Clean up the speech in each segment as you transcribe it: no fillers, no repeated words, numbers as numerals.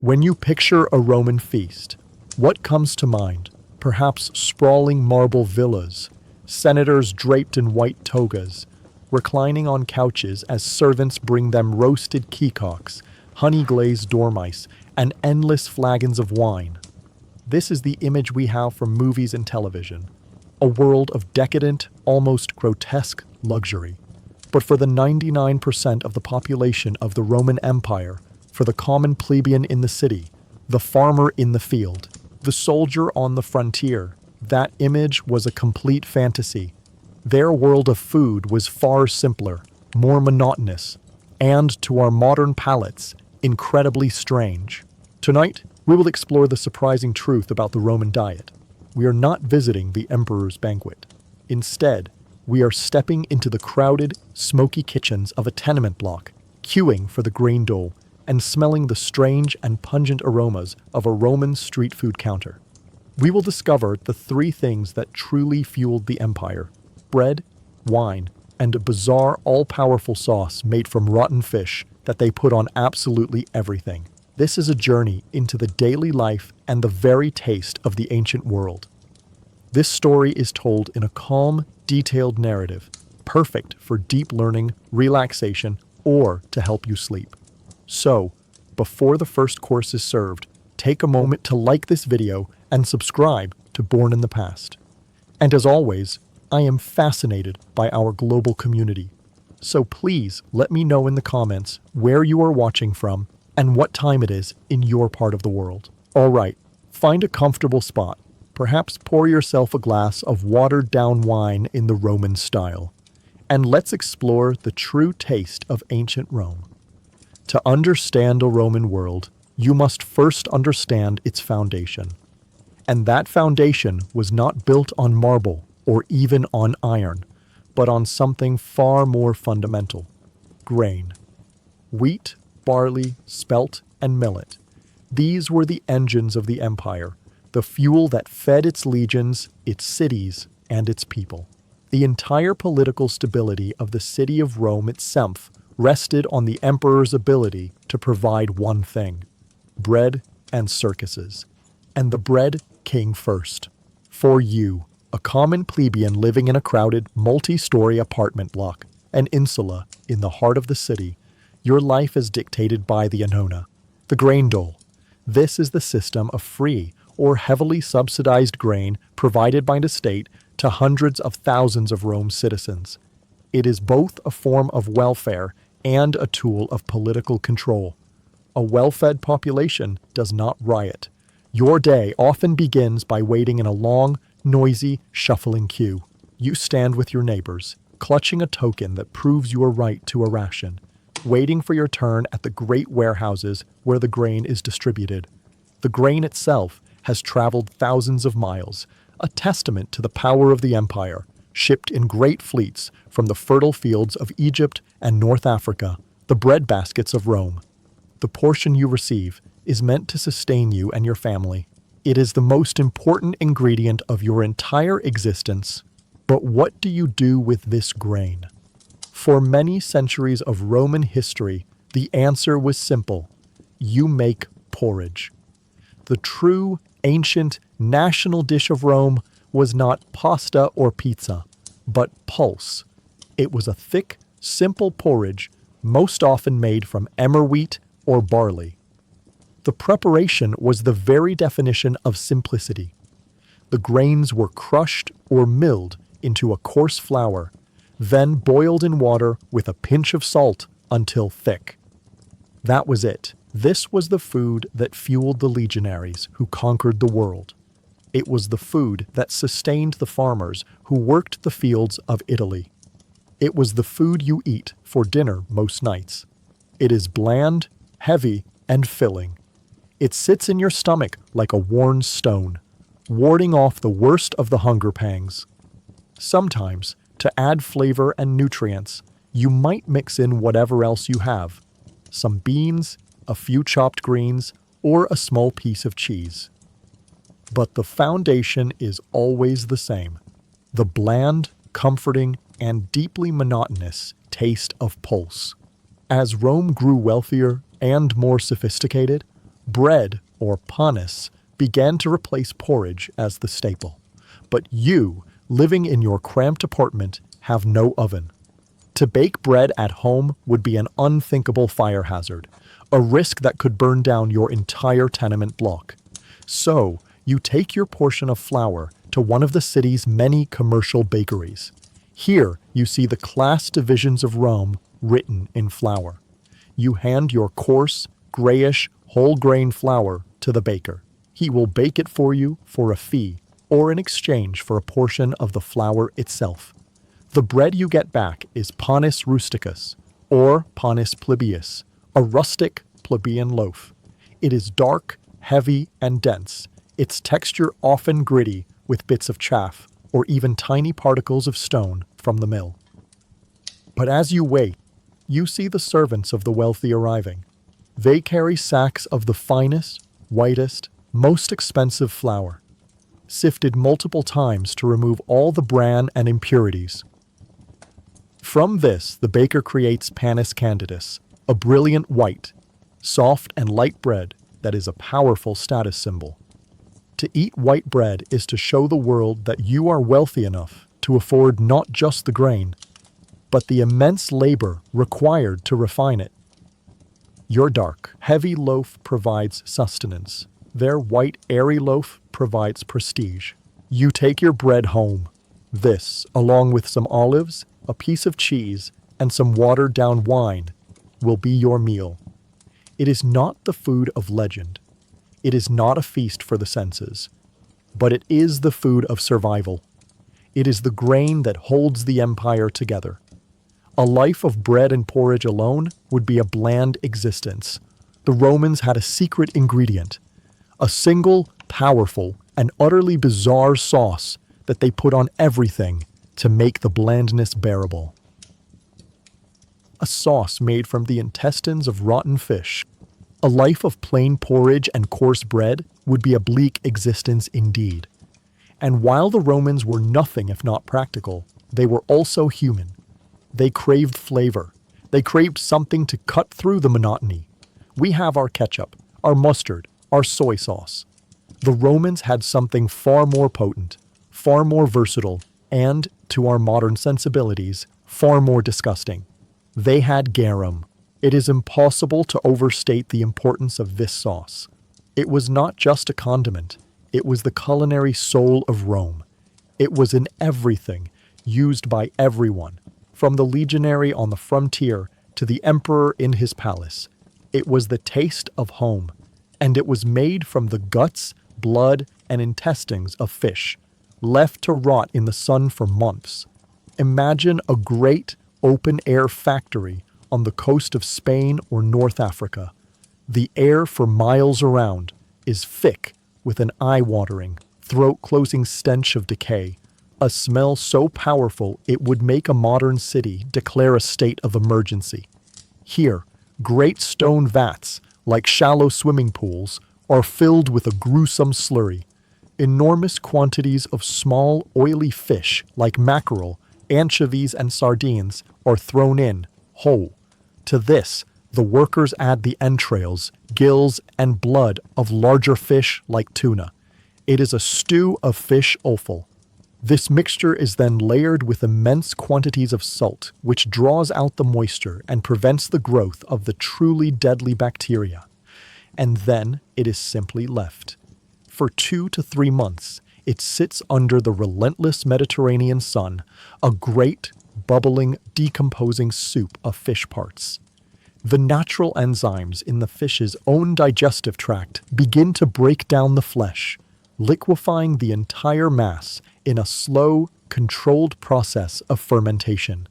When you picture a Roman feast, what comes to mind? Perhaps sprawling marble villas, senators draped in white togas, reclining on couches as servants bring them roasted peacocks, honey-glazed dormice, and endless flagons of wine. This is the image we have from movies and television, a world of decadent, almost grotesque luxury. But for the 99% of the population of the Roman Empire, for the common plebeian in the city, the farmer in the field, the soldier on the frontier, that image was a complete fantasy. Their world of food was far simpler, more monotonous, and, to our modern palates, incredibly strange. Tonight, we will explore the surprising truth about the Roman diet. We are not visiting the emperor's banquet. Instead, we are stepping into the crowded, smoky kitchens of a tenement block, queuing for the grain dole, and smelling the strange and pungent aromas of a Roman street food counter. We will discover the three things that truly fueled the empire: bread, wine, and a bizarre all-powerful sauce made from rotten fish that they put on absolutely everything. This is a journey into the daily life and the very taste of the ancient world. This story is told in a calm, detailed narrative, perfect for deep learning, relaxation, or to help you sleep. So, before the first course is served, take a moment to like this video and subscribe to Born in the Past. And as always, I am fascinated by our global community. So please let me know in the comments where you are watching from and what time it is in your part of the world. All right, find a comfortable spot. Perhaps pour yourself a glass of watered-down wine in the Roman style. And let's explore the true taste of ancient Rome. To understand a Roman world, you must first understand its foundation. And that foundation was not built on marble or even on iron, but on something far more fundamental: grain. Wheat, barley, spelt, and millet. These were the engines of the empire, the fuel that fed its legions, its cities, and its people. The entire political stability of the city of Rome itself rested on the emperor's ability to provide one thing: bread and circuses. And the bread came first. For you, a common plebeian living in a crowded, multi-story apartment block, an insula in the heart of the city, your life is dictated by the annona, the grain dole. This is the system of free or heavily subsidized grain provided by the state to hundreds of thousands of Rome's citizens. It is both a form of welfare and a tool of political control. A well-fed population does not riot. Your day often begins by waiting in a long, noisy, shuffling queue. You stand with your neighbors, clutching a token that proves your right to a ration, waiting for your turn at the great warehouses where the grain is distributed. The grain itself has traveled thousands of miles, a testament to the power of the empire, shipped in great fleets from the fertile fields of Egypt and North Africa, the bread baskets of Rome. The portion you receive is meant to sustain you and your family. It is the most important ingredient of your entire existence. But what do you do with this grain? For many centuries of Roman history, the answer was simple: you make porridge. The true, ancient, national dish of Rome was not pasta or pizza, but pulse. It was a thick, simple porridge, most often made from emmer wheat or barley. The preparation was the very definition of simplicity. The grains were crushed or milled into a coarse flour, then boiled in water with a pinch of salt until thick. That was it. This was the food that fueled the legionaries who conquered the world. It was the food that sustained the farmers who worked the fields of Italy. It was the food you eat for dinner most nights. It is bland, heavy, and filling. It sits in your stomach like a worn stone, warding off the worst of the hunger pangs. Sometimes, to add flavor and nutrients, you might mix in whatever else you have: some beans, a few chopped greens, or a small piece of cheese. But the foundation is always the same: the bland, comforting, and deeply monotonous taste of pulse. As Rome grew wealthier and more sophisticated, Bread, or panis, began to replace porridge as the staple. But you, living in your cramped apartment, have no oven. To bake bread at home would be an unthinkable fire hazard, a risk that could burn down your entire tenement block. So, you take your portion of flour to one of the city's many commercial bakeries. Here, you see the class divisions of Rome written in flour. You hand your coarse, grayish, whole grain flour to the baker. He will bake it for you for a fee or in exchange for a portion of the flour itself. The bread you get back is panis rusticus, or panis plebeius, a rustic plebeian loaf. It is dark, heavy, and dense, its texture often gritty with bits of chaff or even tiny particles of stone from the mill. But as you wait, you see the servants of the wealthy arriving. They carry sacks of the finest, whitest, most expensive flour, sifted multiple times to remove all the bran and impurities. From this, the baker creates panis candidus, a brilliant white, soft and light bread that is a powerful status symbol. To eat white bread is to show the world that you are wealthy enough to afford not just the grain, but the immense labor required to refine it. Your dark, heavy loaf provides sustenance. Their white, airy loaf provides prestige. You take your bread home. This, along with some olives, a piece of cheese, and some watered-down wine, will be your meal. It is not the food of legend. It is not a feast for the senses. But it is the food of survival. It is the grain that holds the empire together. A life of bread and porridge alone would be a bland existence. The Romans had a secret ingredient, a single, powerful, and utterly bizarre sauce that they put on everything to make the blandness bearable. A sauce made from the intestines of rotten fish. A life of plain porridge and coarse bread would be a bleak existence indeed. And while the Romans were nothing if not practical, they were also human. They craved flavor. They craved something to cut through the monotony. We have our ketchup, our mustard, our soy sauce. The Romans had something far more potent, far more versatile, and, to our modern sensibilities, far more disgusting. They had garum. It is impossible to overstate the importance of this sauce. It was not just a condiment. It was the culinary soul of Rome. It was in everything, used by everyone, from the legionary on the frontier to the emperor in his palace. It was the taste of home, and it was made from the guts, blood, and intestines of fish, left to rot in the sun for months. Imagine a great open-air factory on the coast of Spain or North Africa. The air for miles around is thick with an eye-watering, throat-closing stench of decay, a smell so powerful it would make a modern city declare a state of emergency. Here, great stone vats, like shallow swimming pools, are filled with a gruesome slurry. Enormous quantities of small, oily fish like mackerel, anchovies, and sardines are thrown in, whole. To this, the workers add the entrails, gills, and blood of larger fish like tuna. It is a stew of fish offal. This mixture is then layered with immense quantities of salt, which draws out the moisture and prevents the growth of the truly deadly bacteria. And then it is simply left. For 2 to 3 months, it sits under the relentless Mediterranean sun, a great, bubbling, decomposing soup of fish parts. The natural enzymes in the fish's own digestive tract begin to break down the flesh, liquefying the entire mass in a slow, controlled process of fermentation.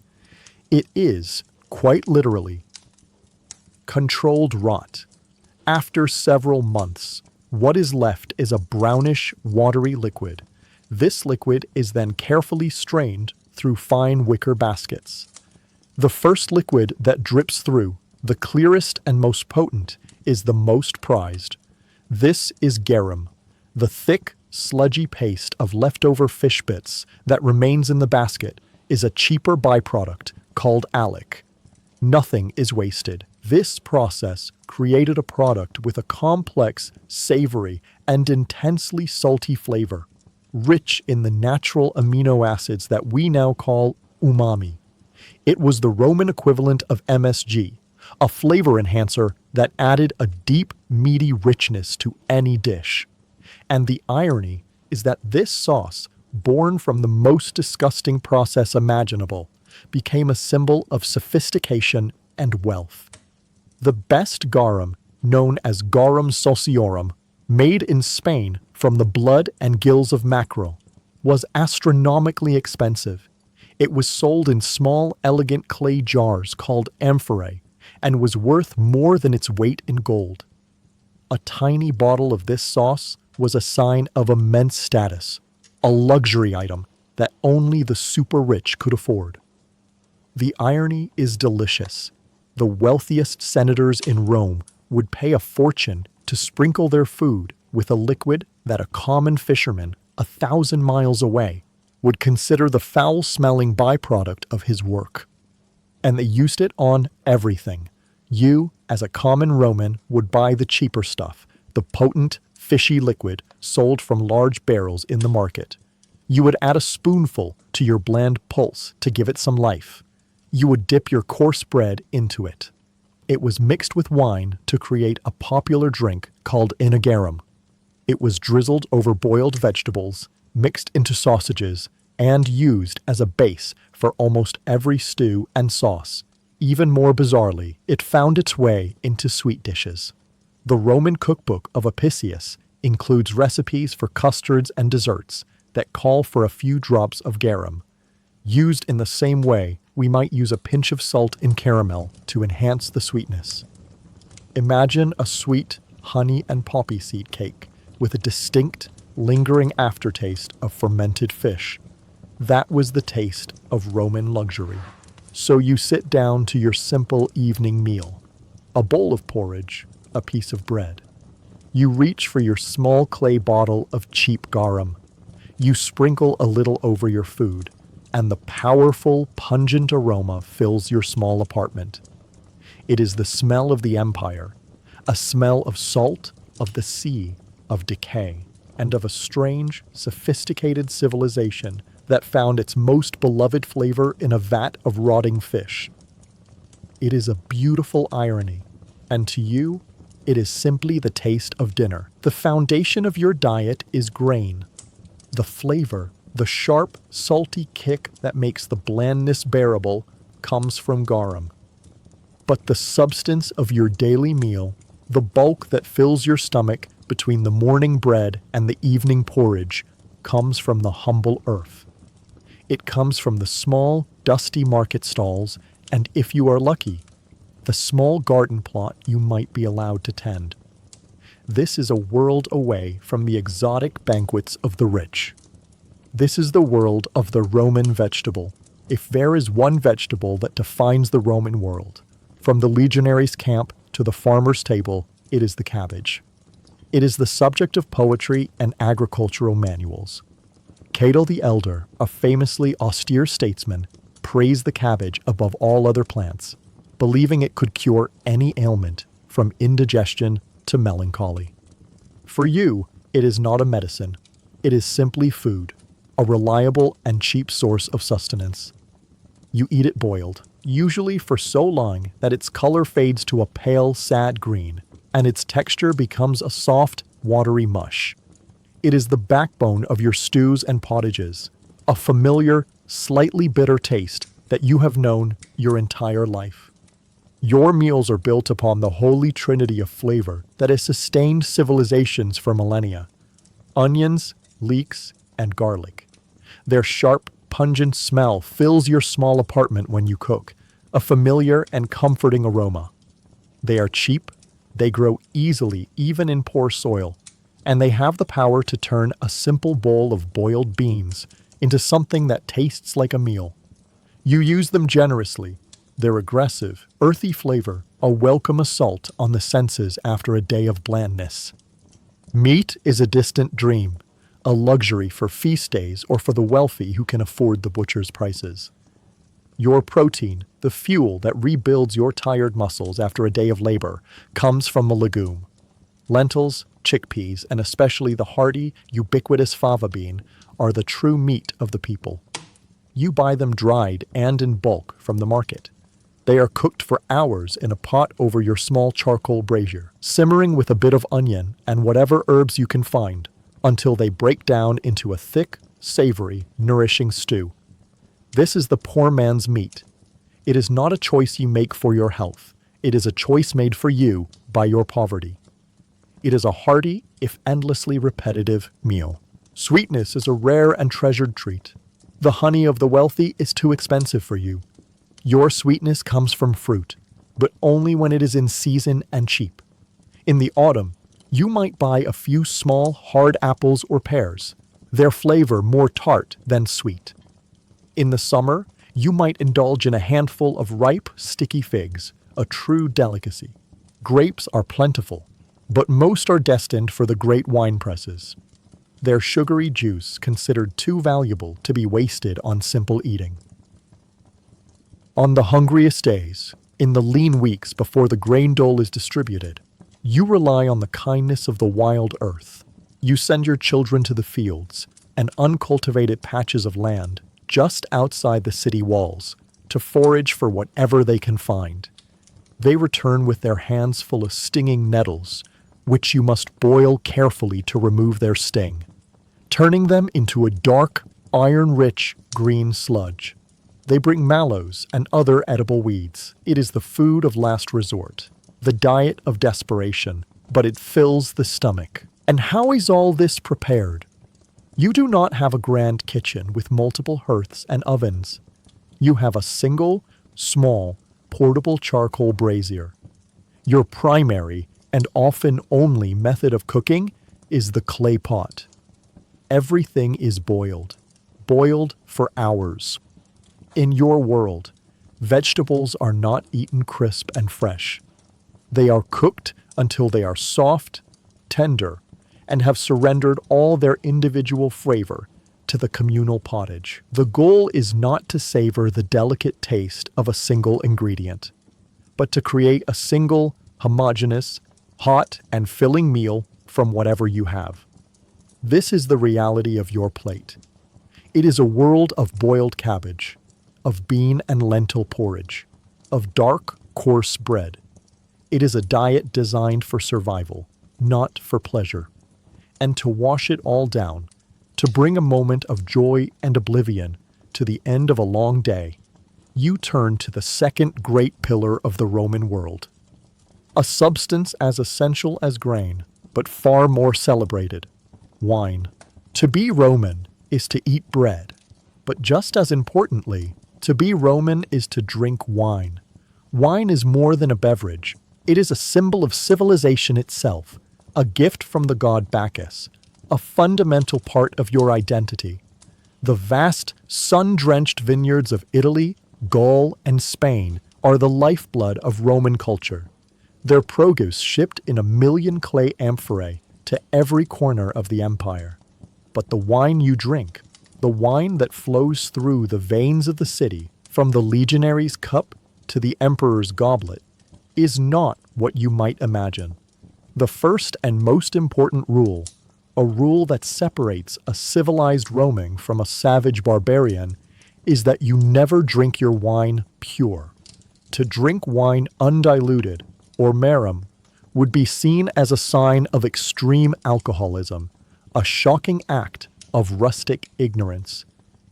It is, quite literally, controlled rot. After several months, what is left is a brownish, watery liquid. This liquid is then carefully strained through fine wicker baskets. The first liquid that drips through, the clearest and most potent, is the most prized. This is garum, the thick, sludgy paste of leftover fish bits that remains in the basket is a cheaper byproduct called alec. Nothing is wasted. This process created a product with a complex, savory, and intensely salty flavor, rich in the natural amino acids that we now call umami. It was the Roman equivalent of MSG, a flavor enhancer that added a deep, meaty richness to any dish. And the irony is that this sauce, born from the most disgusting process imaginable, became a symbol of sophistication and wealth. The best garum, known as garum sociorum, made in Spain from the blood and gills of mackerel, was astronomically expensive. It was sold in small, elegant clay jars called amphorae and was worth more than its weight in gold. A tiny bottle of this sauce was a sign of immense status, a luxury item that only the super rich could afford. The irony is delicious. The wealthiest senators in Rome would pay a fortune to sprinkle their food with a liquid that a common fisherman 1,000 miles away would consider the foul-smelling byproduct of his work. And they used it on everything. You, as a common Roman, would buy the cheaper stuff, the potent, fishy liquid sold from large barrels in the market. You would add a spoonful to your bland pulse to give it some life. You would dip your coarse bread into it. It was mixed with wine to create a popular drink called inagarum. It was drizzled over boiled vegetables, mixed into sausages, and used as a base for almost every stew and sauce. Even more bizarrely, it found its way into sweet dishes. The Roman cookbook of Apicius includes recipes for custards and desserts that call for a few drops of garum. Used in the same way, we might use a pinch of salt in caramel to enhance the sweetness. Imagine a sweet honey and poppy seed cake with a distinct, lingering aftertaste of fermented fish. That was the taste of Roman luxury. So you sit down to your simple evening meal. A bowl of porridge, a piece of bread. You reach for your small clay bottle of cheap garum. You sprinkle a little over your food, and the powerful, pungent aroma fills your small apartment. It is the smell of the empire, a smell of salt, of the sea, of decay, and of a strange, sophisticated civilization that found its most beloved flavor in a vat of rotting fish. It is a beautiful irony, and to you, it is simply the taste of dinner. The foundation of your diet is grain. The flavor, the sharp, salty kick that makes the blandness bearable, comes from garum. But the substance of your daily meal, the bulk that fills your stomach between the morning bread and the evening porridge, comes from the humble earth. It comes from the small, dusty market stalls, and if you are lucky, the small garden plot you might be allowed to tend. This is a world away from the exotic banquets of the rich. This is the world of the Roman vegetable. If there is one vegetable that defines the Roman world, from the legionary's camp to the farmer's table, it is the cabbage. It is the subject of poetry and agricultural manuals. Cato the Elder, a famously austere statesman, praised the cabbage above all other plants, believing it could cure any ailment, from indigestion to melancholy. For you, it is not a medicine. It is simply food, a reliable and cheap source of sustenance. You eat it boiled, usually for so long that its color fades to a pale, sad green, and its texture becomes a soft, watery mush. It is the backbone of your stews and pottages, a familiar, slightly bitter taste that you have known your entire life. Your meals are built upon the holy trinity of flavor that has sustained civilizations for millennia: onions, leeks, and garlic. Their sharp, pungent smell fills your small apartment when you cook, a familiar and comforting aroma. They are cheap, they grow easily even in poor soil, and they have the power to turn a simple bowl of boiled beans into something that tastes like a meal. You use them generously. Their aggressive, earthy flavor, a welcome assault on the senses after a day of blandness. Meat is a distant dream, a luxury for feast days or for the wealthy who can afford the butcher's prices. Your protein, The fuel that rebuilds your tired muscles after a day of labor comes from the legume. Lentils, chickpeas, and especially the hearty, ubiquitous fava bean are the true meat of the people. You buy them dried and in bulk from the market. They are cooked for hours in a pot over your small charcoal brazier, simmering with a bit of onion and whatever herbs you can find, until they break down into a thick, savory, nourishing stew. This is the poor man's meat. It is not a choice you make for your health. It is a choice made for you by your poverty. It is a hearty, if endlessly repetitive, meal. Sweetness is a rare and treasured treat. The honey of the wealthy is too expensive for you. Your sweetness comes from fruit, but only when it is in season and cheap. In the autumn, you might buy a few small, hard apples or pears, their flavor more tart than sweet. In the summer, you might indulge in a handful of ripe, sticky figs, a true delicacy. Grapes are plentiful, but most are destined for the great wine presses. Their sugary juice considered too valuable to be wasted on simple eating. On the hungriest days, in the lean weeks before the grain dole is distributed, you rely on the kindness of the wild earth. You send your children to the fields and uncultivated patches of land just outside the city walls to forage for whatever they can find. They return with their hands full of stinging nettles, which you must boil carefully to remove their sting, turning them into a dark, iron-rich green sludge. They bring mallows and other edible weeds. It is the food of last resort, the diet of desperation, but it fills the stomach. And how is all this prepared? You do not have a grand kitchen with multiple hearths and ovens. You have a single, small, portable charcoal brazier. Your primary and often only method of cooking is the clay pot. Everything is boiled for hours. In your world, vegetables are not eaten crisp and fresh. They are cooked until they are soft, tender, and have surrendered all their individual flavor to the communal pottage. The goal is not to savor the delicate taste of a single ingredient, but to create a single, homogeneous, hot and filling meal from whatever you have. This is the reality of your plate. It is a world of boiled cabbage, of bean and lentil porridge, of dark, coarse bread. It is a diet designed for survival, not for pleasure. And to wash it all down, to bring a moment of joy and oblivion to the end of a long day, you turn to the second great pillar of the Roman world. A substance as essential as grain, but far more celebrated: wine. To be Roman is to eat bread, but just as importantly, to be Roman is to drink wine. Wine is more than a beverage. It is a symbol of civilization itself, a gift from the god Bacchus, a fundamental part of your identity. The vast, sun-drenched vineyards of Italy, Gaul, and Spain are the lifeblood of Roman culture. Their produce shipped in 1,000,000 clay amphorae to every corner of the empire. But the wine you drink, the wine that flows through the veins of the city, from the legionary's cup to the emperor's goblet, is not what you might imagine. The first and most important rule, a rule that separates a civilized Roman from a savage barbarian, is that you never drink your wine pure. To drink wine undiluted, or merum, would be seen as a sign of extreme alcoholism, a shocking act of rustic ignorance.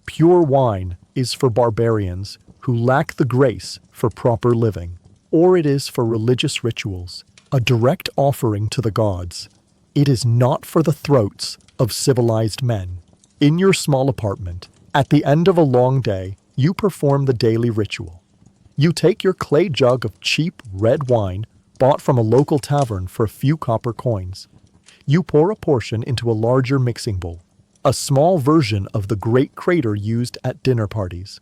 Pure wine is for barbarians who lack the grace for proper living, or it is for religious rituals, a direct offering to the gods. It is not for the throats of civilized men. In your small apartment, at the end of a long day, you perform the daily ritual. You take your clay jug of cheap red wine bought from a local tavern for a few copper coins. You pour a portion into a larger mixing bowl, a small version of the great crater used at dinner parties.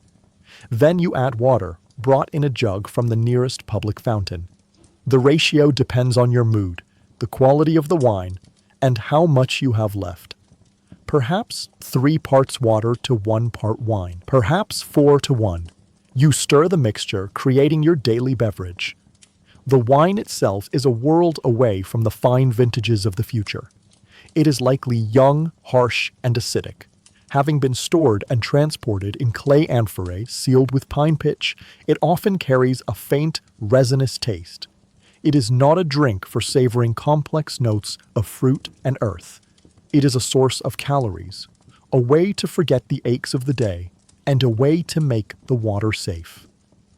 Then you add water, brought in a jug from the nearest public fountain. The ratio depends on your mood, the quality of the wine, and how much you have left. Perhaps 3 parts water to 1 part wine, perhaps 4 to 1. You stir the mixture, creating your daily beverage. The wine itself is a world away from the fine vintages of the future. It is likely young, harsh, and acidic. Having been stored and transported in clay amphorae sealed with pine pitch, it often carries a faint, resinous taste. It is not a drink for savoring complex notes of fruit and earth. It is a source of calories, a way to forget the aches of the day, and a way to make the water safe.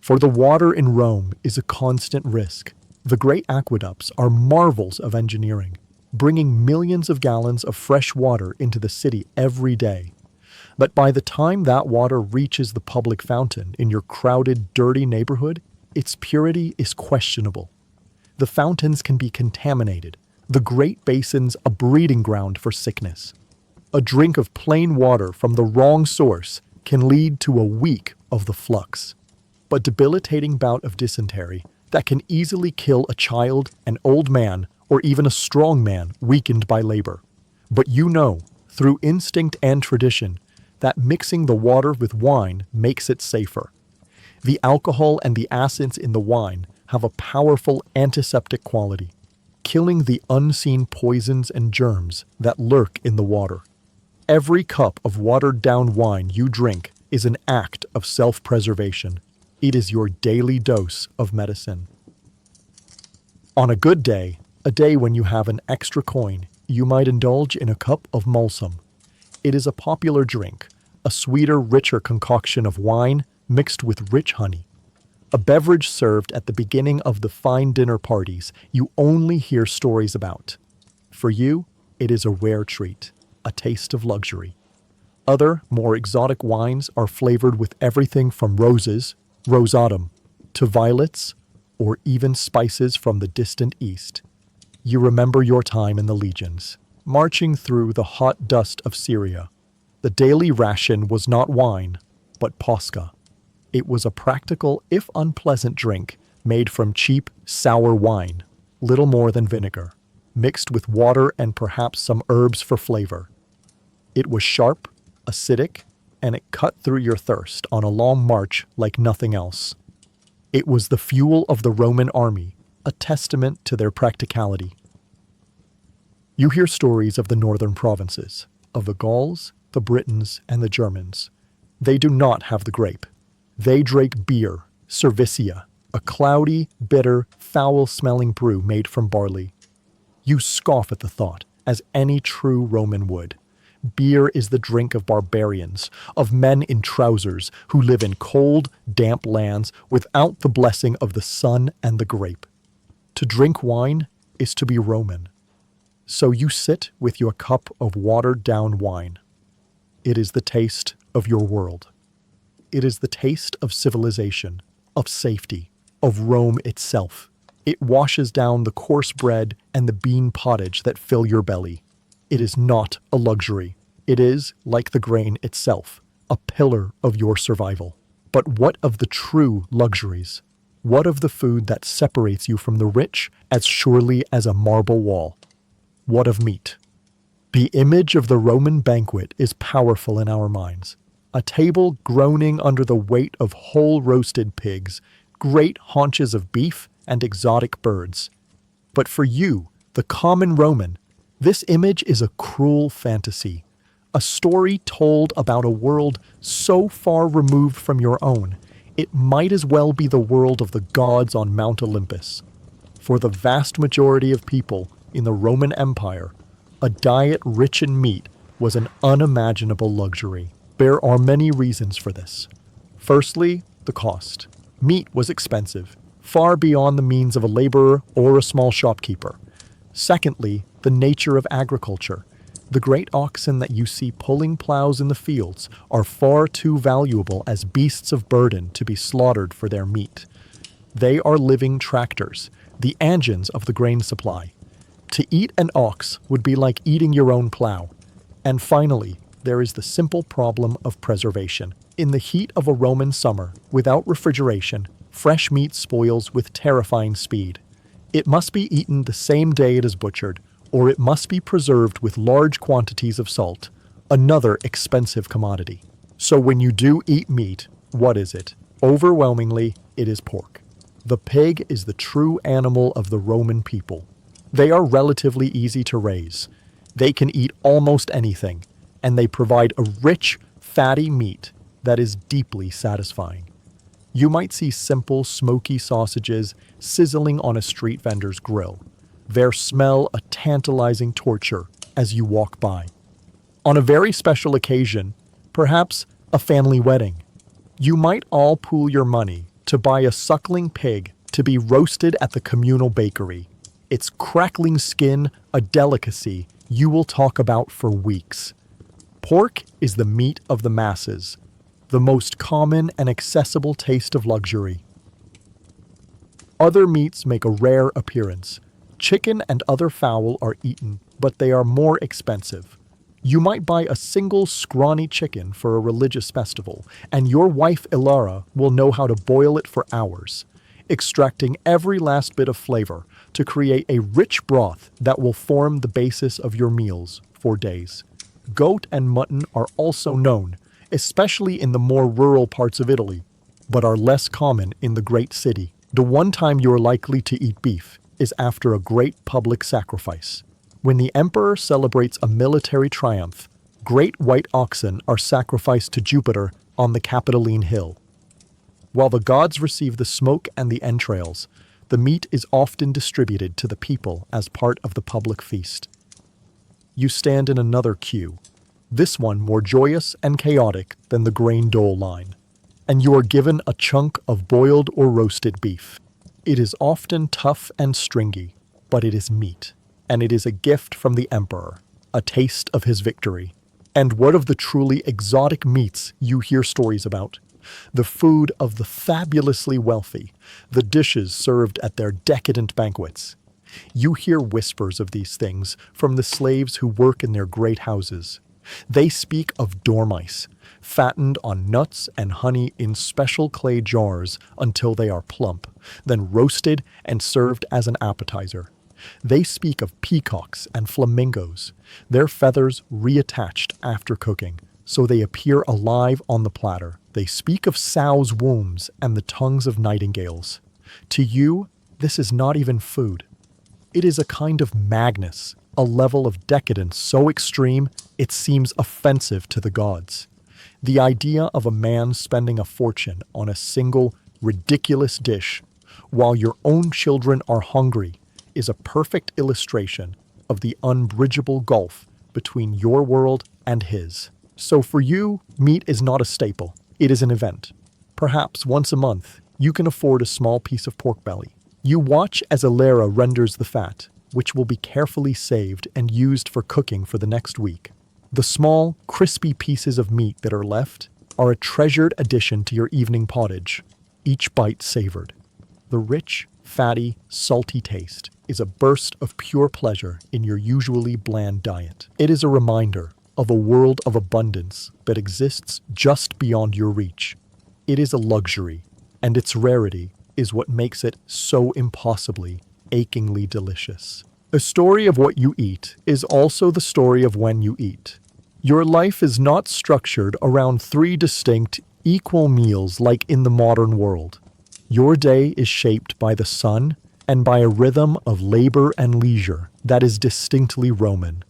For the water in Rome is a constant risk. The great aqueducts are marvels of engineering, bringing millions of gallons of fresh water into the city every day. But by the time that water reaches the public fountain in your crowded, dirty neighborhood, its purity is questionable. The fountains can be contaminated, the great basins a breeding ground for sickness. A drink of plain water from the wrong source can lead to a week of the flux. A debilitating bout of dysentery that can easily kill a child, an old man, or even a strong man weakened by labor. But you know, through instinct and tradition, that mixing the water with wine makes it safer. The alcohol and the acids in the wine have a powerful antiseptic quality, killing the unseen poisons and germs that lurk in the water. Every cup of watered-down wine you drink is an act of self-preservation. It is your daily dose of medicine. On a good day, a day when you have an extra coin, you might indulge in a cup of mulsum. It is a popular drink, a sweeter, richer concoction of wine mixed with rich honey. A beverage served at the beginning of the fine dinner parties you only hear stories about. For you, it is a rare treat, a taste of luxury. Other, more exotic wines are flavored with everything from roses, rosatum, to violets, or even spices from the distant east. You remember your time in the legions, marching through the hot dust of Syria. The daily ration was not wine, but posca. It was a practical, if unpleasant, drink made from cheap, sour wine, little more than vinegar, mixed with water and perhaps some herbs for flavor. It was sharp, acidic, and it cut through your thirst on a long march like nothing else. It was the fuel of the Roman army, a testament to their practicality. You hear stories of the northern provinces, of the Gauls, the Britons, and the Germans. They do not have the grape. They drink beer, cervicia, a cloudy, bitter, foul-smelling brew made from barley. You scoff at the thought, as any true Roman would. Beer is the drink of barbarians, of men in trousers who live in cold, damp lands without the blessing of the sun and the grape. To drink wine is to be Roman. So you sit with your cup of watered-down wine. It is the taste of your world. It is the taste of civilization, of safety, of Rome itself. It washes down the coarse bread and the bean pottage that fill your belly. It is not a luxury. It is, like the grain itself, a pillar of your survival. But what of the true luxuries? What of the food that separates you from the rich as surely as a marble wall? What of meat? The image of the Roman banquet is powerful in our minds. A table groaning under the weight of whole roasted pigs, great haunches of beef, and exotic birds. But for you, the common Roman, this image is a cruel fantasy, a story told about a world so far removed from your own, it might as well be the world of the gods on Mount Olympus. For the vast majority of people in the Roman Empire, a diet rich in meat was an unimaginable luxury. There are many reasons for this. Firstly, the cost. Meat was expensive, far beyond the means of a laborer or a small shopkeeper. Secondly, the nature of agriculture. The great oxen that you see pulling plows in the fields are far too valuable as beasts of burden to be slaughtered for their meat. They are living tractors, the engines of the grain supply. To eat an ox would be like eating your own plow. And finally, there is the simple problem of preservation. In the heat of a Roman summer, without refrigeration, fresh meat spoils with terrifying speed. It must be eaten the same day it is butchered, or it must be preserved with large quantities of salt, another expensive commodity. So when you do eat meat, what is it? Overwhelmingly, it is pork. The pig is the true animal of the Roman people. They are relatively easy to raise. They can eat almost anything, and they provide a rich, fatty meat that is deeply satisfying. You might see simple, smoky sausages sizzling on a street vendor's grill. Their smell a tantalizing torture as you walk by. On a very special occasion, perhaps a family wedding, you might all pool your money to buy a suckling pig to be roasted at the communal bakery. Its crackling skin, a delicacy you will talk about for weeks. Pork is the meat of the masses, the most common and accessible taste of luxury. Other meats make a rare appearance. Chicken and other fowl are eaten, but they are more expensive. You might buy a single scrawny chicken for a religious festival, and your wife Ilara will know how to boil it for hours, extracting every last bit of flavor to create a rich broth that will form the basis of your meals for days. Goat and mutton are also known, especially in the more rural parts of Italy, but are less common in the great city. The one time you're likely to eat beef is after a great public sacrifice. When the emperor celebrates a military triumph, great white oxen are sacrificed to Jupiter on the Capitoline Hill. While the gods receive the smoke and the entrails, the meat is often distributed to the people as part of the public feast. You stand in another queue, this one more joyous and chaotic than the grain dole line, and you are given a chunk of boiled or roasted beef. It is often tough and stringy, but it is meat, and it is a gift from the emperor, a taste of his victory. And what of the truly exotic meats you hear stories about? The food of the fabulously wealthy, the dishes served at their decadent banquets. You hear whispers of these things from the slaves who work in their great houses. They speak of dormice, fattened on nuts and honey in special clay jars until they are plump, then roasted and served as an appetizer. They speak of peacocks and flamingos, their feathers reattached after cooking, so they appear alive on the platter. They speak of sows' wombs and the tongues of nightingales. To you, this is not even food. It is a kind of madness, a level of decadence so extreme it seems offensive to the gods. The idea of a man spending a fortune on a single, ridiculous dish while your own children are hungry is a perfect illustration of the unbridgeable gulf between your world and his. So for you, meat is not a staple. It is an event. Perhaps once a month, you can afford a small piece of pork belly. You watch as Alera renders the fat, which will be carefully saved and used for cooking for the next week. The small, crispy pieces of meat that are left are a treasured addition to your evening pottage, each bite savored. The rich, fatty, salty taste is a burst of pure pleasure in your usually bland diet. It is a reminder of a world of abundance that exists just beyond your reach. It is a luxury, and its rarity is what makes it so impossibly, achingly delicious. The story of what you eat is also the story of when you eat. Your life is not structured around three distinct, equal meals like in the modern world. Your day is shaped by the sun and by a rhythm of labor and leisure that is distinctly Roman.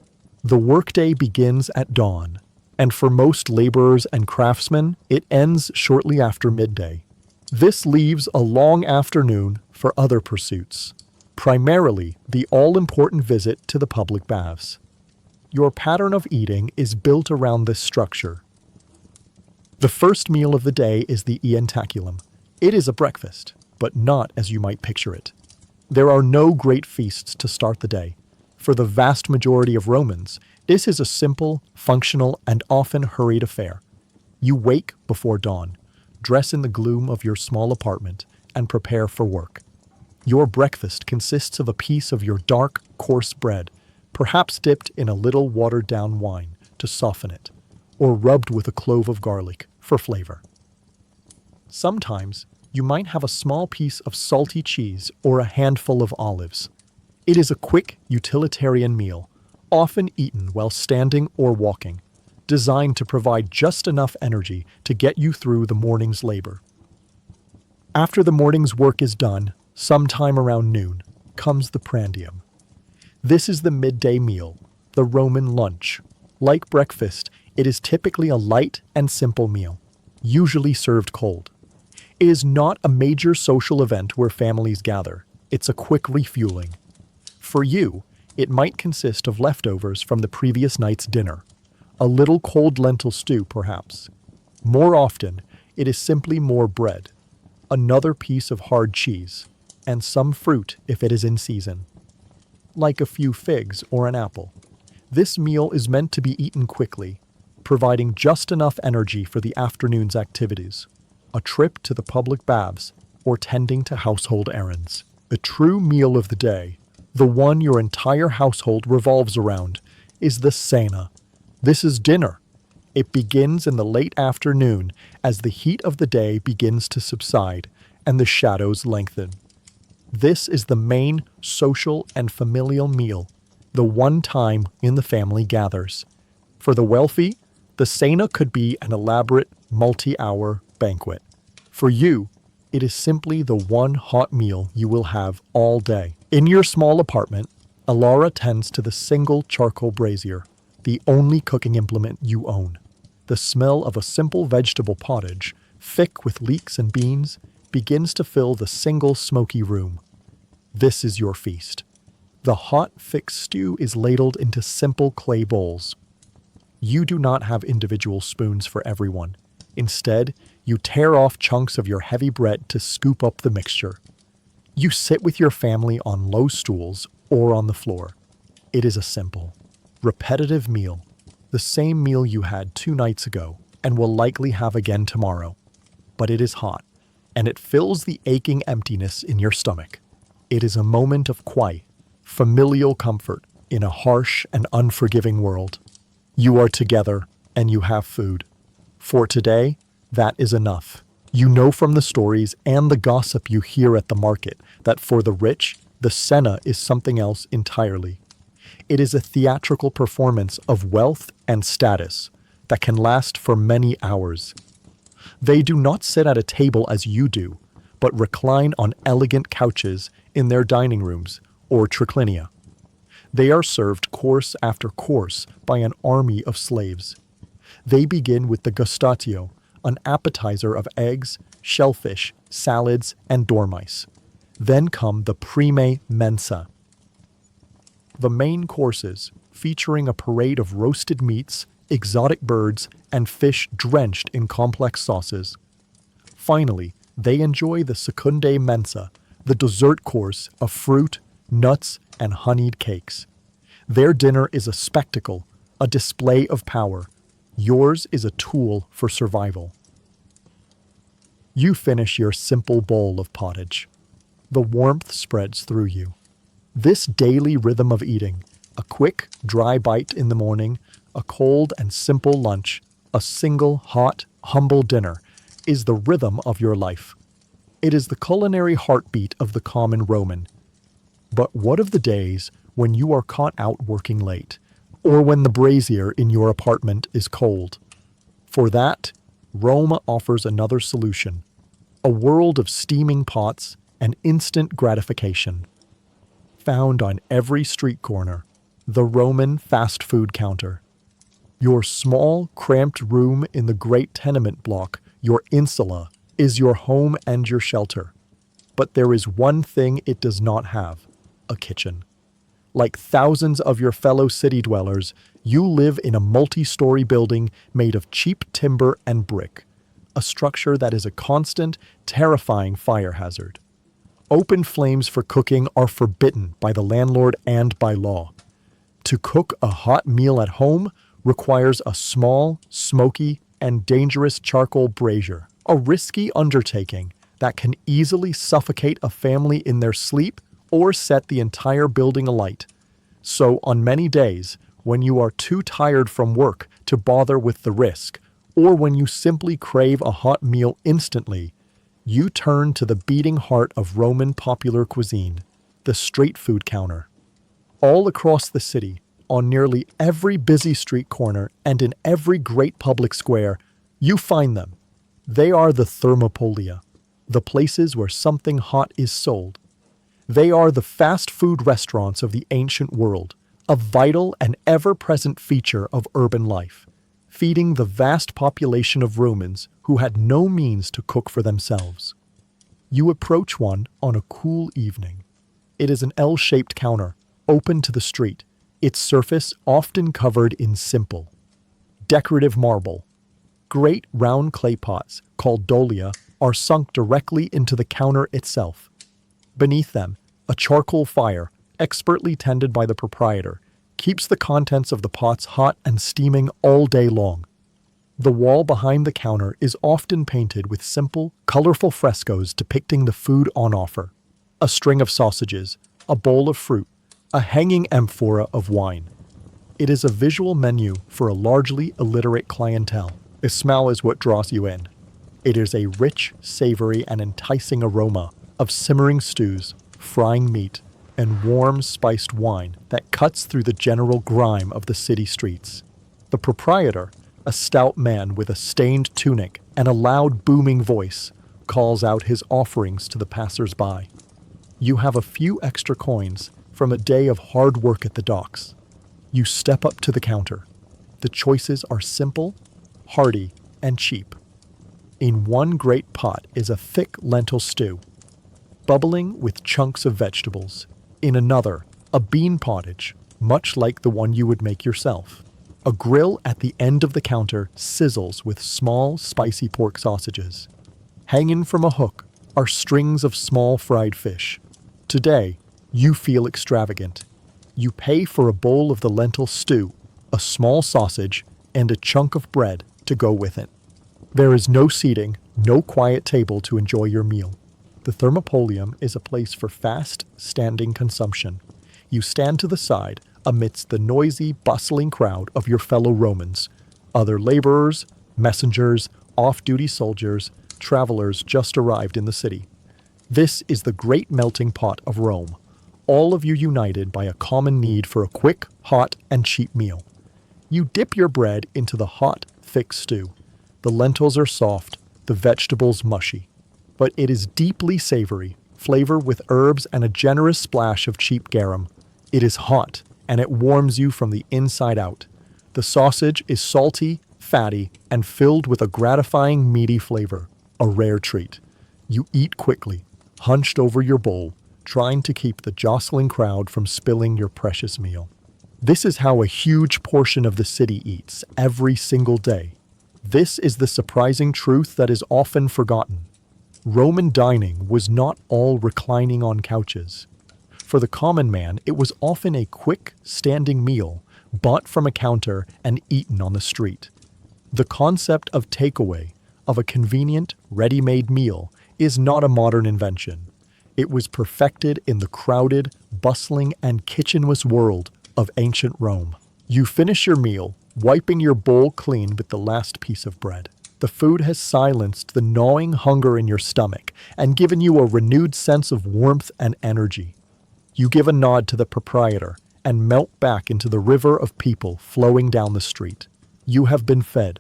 The workday begins at dawn, and for most laborers and craftsmen, it ends shortly after midday. This leaves a long afternoon for other pursuits, primarily the all-important visit to the public baths. Your pattern of eating is built around this structure. The first meal of the day is the ientaculum. It is a breakfast, but not as you might picture it. There are no great feasts to start the day. For the vast majority of Romans, this is a simple, functional, and often hurried affair. You wake before dawn, dress in the gloom of your small apartment, and prepare for work. Your breakfast consists of a piece of your dark, coarse bread, perhaps dipped in a little watered-down wine to soften it, or rubbed with a clove of garlic for flavor. Sometimes, you might have a small piece of salty cheese or a handful of olives. It is a quick, utilitarian meal, often eaten while standing or walking, designed to provide just enough energy to get you through the morning's labor. After the morning's work is done, sometime around noon, comes the prandium. This is the midday meal, the Roman lunch. Like breakfast, it is typically a light and simple meal, usually served cold. It is not a major social event where families gather. It's a quick refueling. For you, it might consist of leftovers from the previous night's dinner, a little cold lentil stew perhaps. More often, it is simply more bread, another piece of hard cheese, and some fruit if it is in season, like a few figs or an apple. This meal is meant to be eaten quickly, providing just enough energy for the afternoon's activities, a trip to the public baths, or tending to household errands. The true meal of the day, the one your entire household revolves around, is the cena. This is dinner. It begins in the late afternoon as the heat of the day begins to subside and the shadows lengthen. This is the main social and familial meal, the one time in the family gathers. For the wealthy, the cena could be an elaborate multi-hour banquet. For you, it is simply the one hot meal you will have all day. In your small apartment, Alara tends to the single charcoal brazier, the only cooking implement you own. The smell of a simple vegetable pottage, thick with leeks and beans, begins to fill the single smoky room. This is your feast. The hot, thick stew is ladled into simple clay bowls. You do not have individual spoons for everyone. Instead, you tear off chunks of your heavy bread to scoop up the mixture. You sit with your family on low stools or on the floor. It is a simple, repetitive meal, the same meal you had 2 nights ago and will likely have again tomorrow. But it is hot, and it fills the aching emptiness in your stomach. It is a moment of quiet, familial comfort in a harsh and unforgiving world. You are together, and you have food. For today, that is enough. You know from the stories and the gossip you hear at the market that for the rich, the cena is something else entirely. It is a theatrical performance of wealth and status that can last for many hours. They do not sit at a table as you do, but recline on elegant couches in their dining rooms or triclinia. They are served course after course by an army of slaves. They begin with the gustatio, an appetizer of eggs, shellfish, salads, and dormice. Then come the prime mensa, the main courses, featuring a parade of roasted meats, exotic birds, and fish drenched in complex sauces. Finally, they enjoy the secundae mensa, the dessert course of fruit, nuts, and honeyed cakes. Their dinner is a spectacle, a display of power. Yours is a tool for survival. You finish your simple bowl of pottage. The warmth spreads through you. This daily rhythm of eating, a quick, dry bite in the morning, a cold and simple lunch, a single, hot, humble dinner, is the rhythm of your life. It is the culinary heartbeat of the common Roman. But what of the days when you are caught out working late, or when the brazier in your apartment is cold? For that, Rome offers another solution, a world of steaming pots and instant gratification. Found on every street corner, the Roman fast food counter. Your small, cramped room in the great tenement block, your insula, is your home and your shelter. But there is one thing it does not have, a kitchen. Like thousands of your fellow city dwellers, you live in a multi-story building made of cheap timber and brick, a structure that is a constant, terrifying fire hazard. Open flames for cooking are forbidden by the landlord and by law. To cook a hot meal at home requires a small, smoky, and dangerous charcoal brazier, a risky undertaking that can easily suffocate a family in their sleep or set the entire building alight. So on many days, when you are too tired from work to bother with the risk, or when you simply crave a hot meal instantly, you turn to the beating heart of Roman popular cuisine, the street food counter. All across the city, on nearly every busy street corner and in every great public square, you find them. They are the thermopolia, the places where something hot is sold. They are the fast food restaurants of the ancient world, a vital and ever-present feature of urban life, feeding the vast population of Romans who had no means to cook for themselves. You approach one on a cool evening. It is an L-shaped counter, open to the street, its surface often covered in simple, decorative marble. Great round clay pots, called dolia, are sunk directly into the counter itself. Beneath them, a charcoal fire, expertly tended by the proprietor, keeps the contents of the pots hot and steaming all day long. The wall behind the counter is often painted with simple, colorful frescoes depicting the food on offer. A string of sausages, a bowl of fruit, a hanging amphora of wine. It is a visual menu for a largely illiterate clientele. The smell is what draws you in. It is a rich, savory, and enticing aroma of simmering stews, frying meat, and warm, spiced wine that cuts through the general grime of the city streets. The proprietor, a stout man with a stained tunic and a loud, booming voice, calls out his offerings to the passers-by. You have a few extra coins from a day of hard work at the docks. You step up to the counter. The choices are simple, hearty, and cheap. In one great pot is a thick lentil stew, bubbling with chunks of vegetables. In another, a bean pottage, much like the one you would make yourself. A grill at the end of the counter sizzles with small, spicy pork sausages. Hanging from a hook are strings of small fried fish. Today, you feel extravagant. You pay for a bowl of the lentil stew, a small sausage, and a chunk of bread to go with it. There is no seating, no quiet table to enjoy your meal. The thermopolium is a place for fast, standing consumption. You stand to the side amidst the noisy, bustling crowd of your fellow Romans, other laborers, messengers, off-duty soldiers, travelers just arrived in the city. This is the great melting pot of Rome, all of you united by a common need for a quick, hot, and cheap meal. You dip your bread into the hot, thick stew. The lentils are soft, the vegetables mushy. But it is deeply savory, flavored with herbs and a generous splash of cheap garum. It is hot, and it warms you from the inside out. The sausage is salty, fatty, and filled with a gratifying meaty flavor, a rare treat. You eat quickly, hunched over your bowl, trying to keep the jostling crowd from spilling your precious meal. This is how a huge portion of the city eats every single day. This is the surprising truth that is often forgotten. Roman dining was not all reclining on couches. For the common man, it was often a quick, standing meal, bought from a counter and eaten on the street. The concept of takeaway, of a convenient, ready-made meal, is not a modern invention. It was perfected in the crowded, bustling, and kitchenless world of ancient Rome. You finish your meal, wiping your bowl clean with the last piece of bread. The food has silenced the gnawing hunger in your stomach and given you a renewed sense of warmth and energy. You give a nod to the proprietor and melt back into the river of people flowing down the street. You have been fed,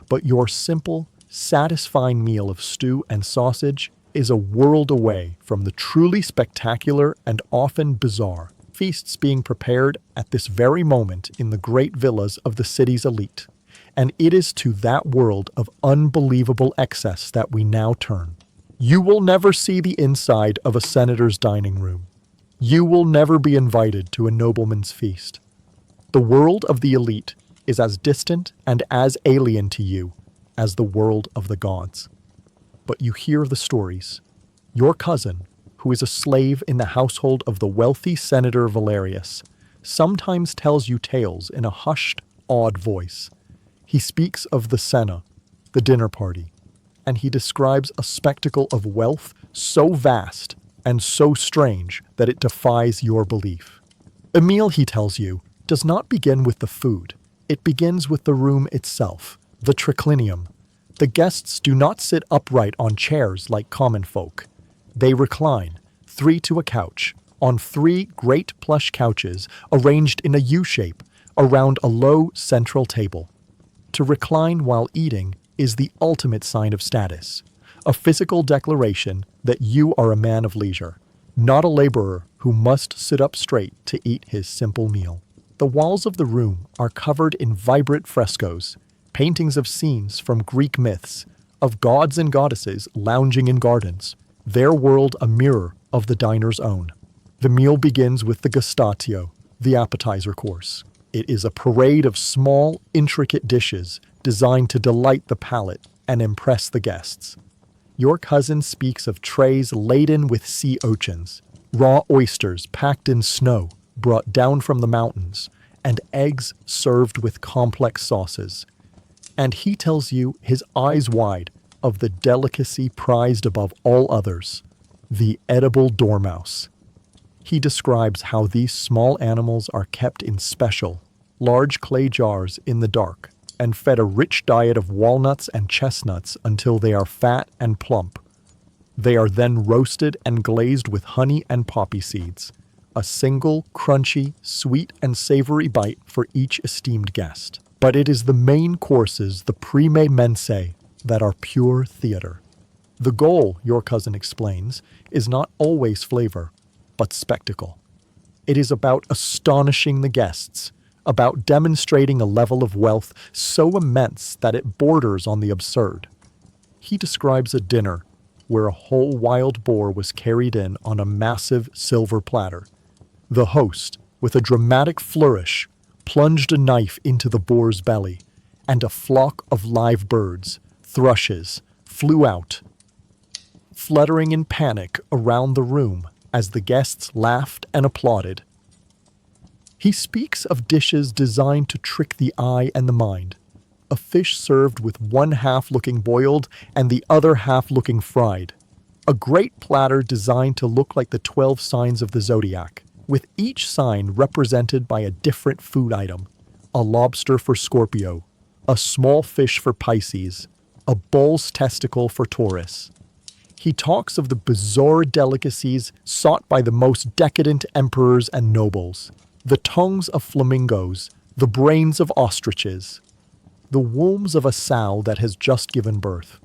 but your simple, satisfying meal of stew and sausage is a world away from the truly spectacular and often bizarre feasts being prepared at this very moment in the great villas of the city's elite. And it is to that world of unbelievable excess that we now turn. You will never see the inside of a senator's dining room. You will never be invited to a nobleman's feast. The world of the elite is as distant and as alien to you as the world of the gods. But you hear the stories. Your cousin, who is a slave in the household of the wealthy Senator Valerius, sometimes tells you tales in a hushed, awed voice. He speaks of the cena, the dinner party, and he describes a spectacle of wealth so vast and so strange that it defies your belief. A meal, he tells you, does not begin with the food. It begins with the room itself, the triclinium. The guests do not sit upright on chairs like common folk. They recline, 3 to a couch, on 3 great plush couches arranged in a U-shape around a low central table. To recline while eating is the ultimate sign of status. a physical declaration that you are a man of leisure, not a laborer who must sit up straight to eat his simple meal. The walls of the room are covered in vibrant frescoes, paintings of scenes from Greek myths, of gods and goddesses lounging in gardens, their world a mirror of the diner's own. The meal begins with the gustatio, the appetizer course. It is a parade of small, intricate dishes designed to delight the palate and impress the guests. Your cousin speaks of trays laden with sea urchins, raw oysters packed in snow brought down from the mountains, and eggs served with complex sauces. And he tells you, his eyes wide, of the delicacy prized above all others, the edible dormouse. He describes how these small animals are kept in special, large clay jars in the dark, and fed a rich diet of walnuts and chestnuts until they are fat and plump. They are then roasted and glazed with honey and poppy seeds, a single, crunchy, sweet and savory bite for each esteemed guest. But it is the main courses, the prime mensae, that are pure theater. The goal, your cousin explains, is not always flavor, but spectacle. It is about astonishing the guests, about demonstrating a level of wealth so immense that it borders on the absurd. He describes a dinner where a whole wild boar was carried in on a massive silver platter. The host, with a dramatic flourish, plunged a knife into the boar's belly, and a flock of live birds, thrushes, flew out, fluttering in panic around the room as the guests laughed and applauded. He speaks of dishes designed to trick the eye and the mind. A fish served with one half looking boiled and the other half looking fried. A great platter designed to look like the 12 signs of the zodiac, with each sign represented by a different food item. A lobster for Scorpio, a small fish for Pisces, a bull's testicle for Taurus. He talks of the bizarre delicacies sought by the most decadent emperors and nobles, the tongues of flamingos, the brains of ostriches, the wombs of a sow that has just given birth.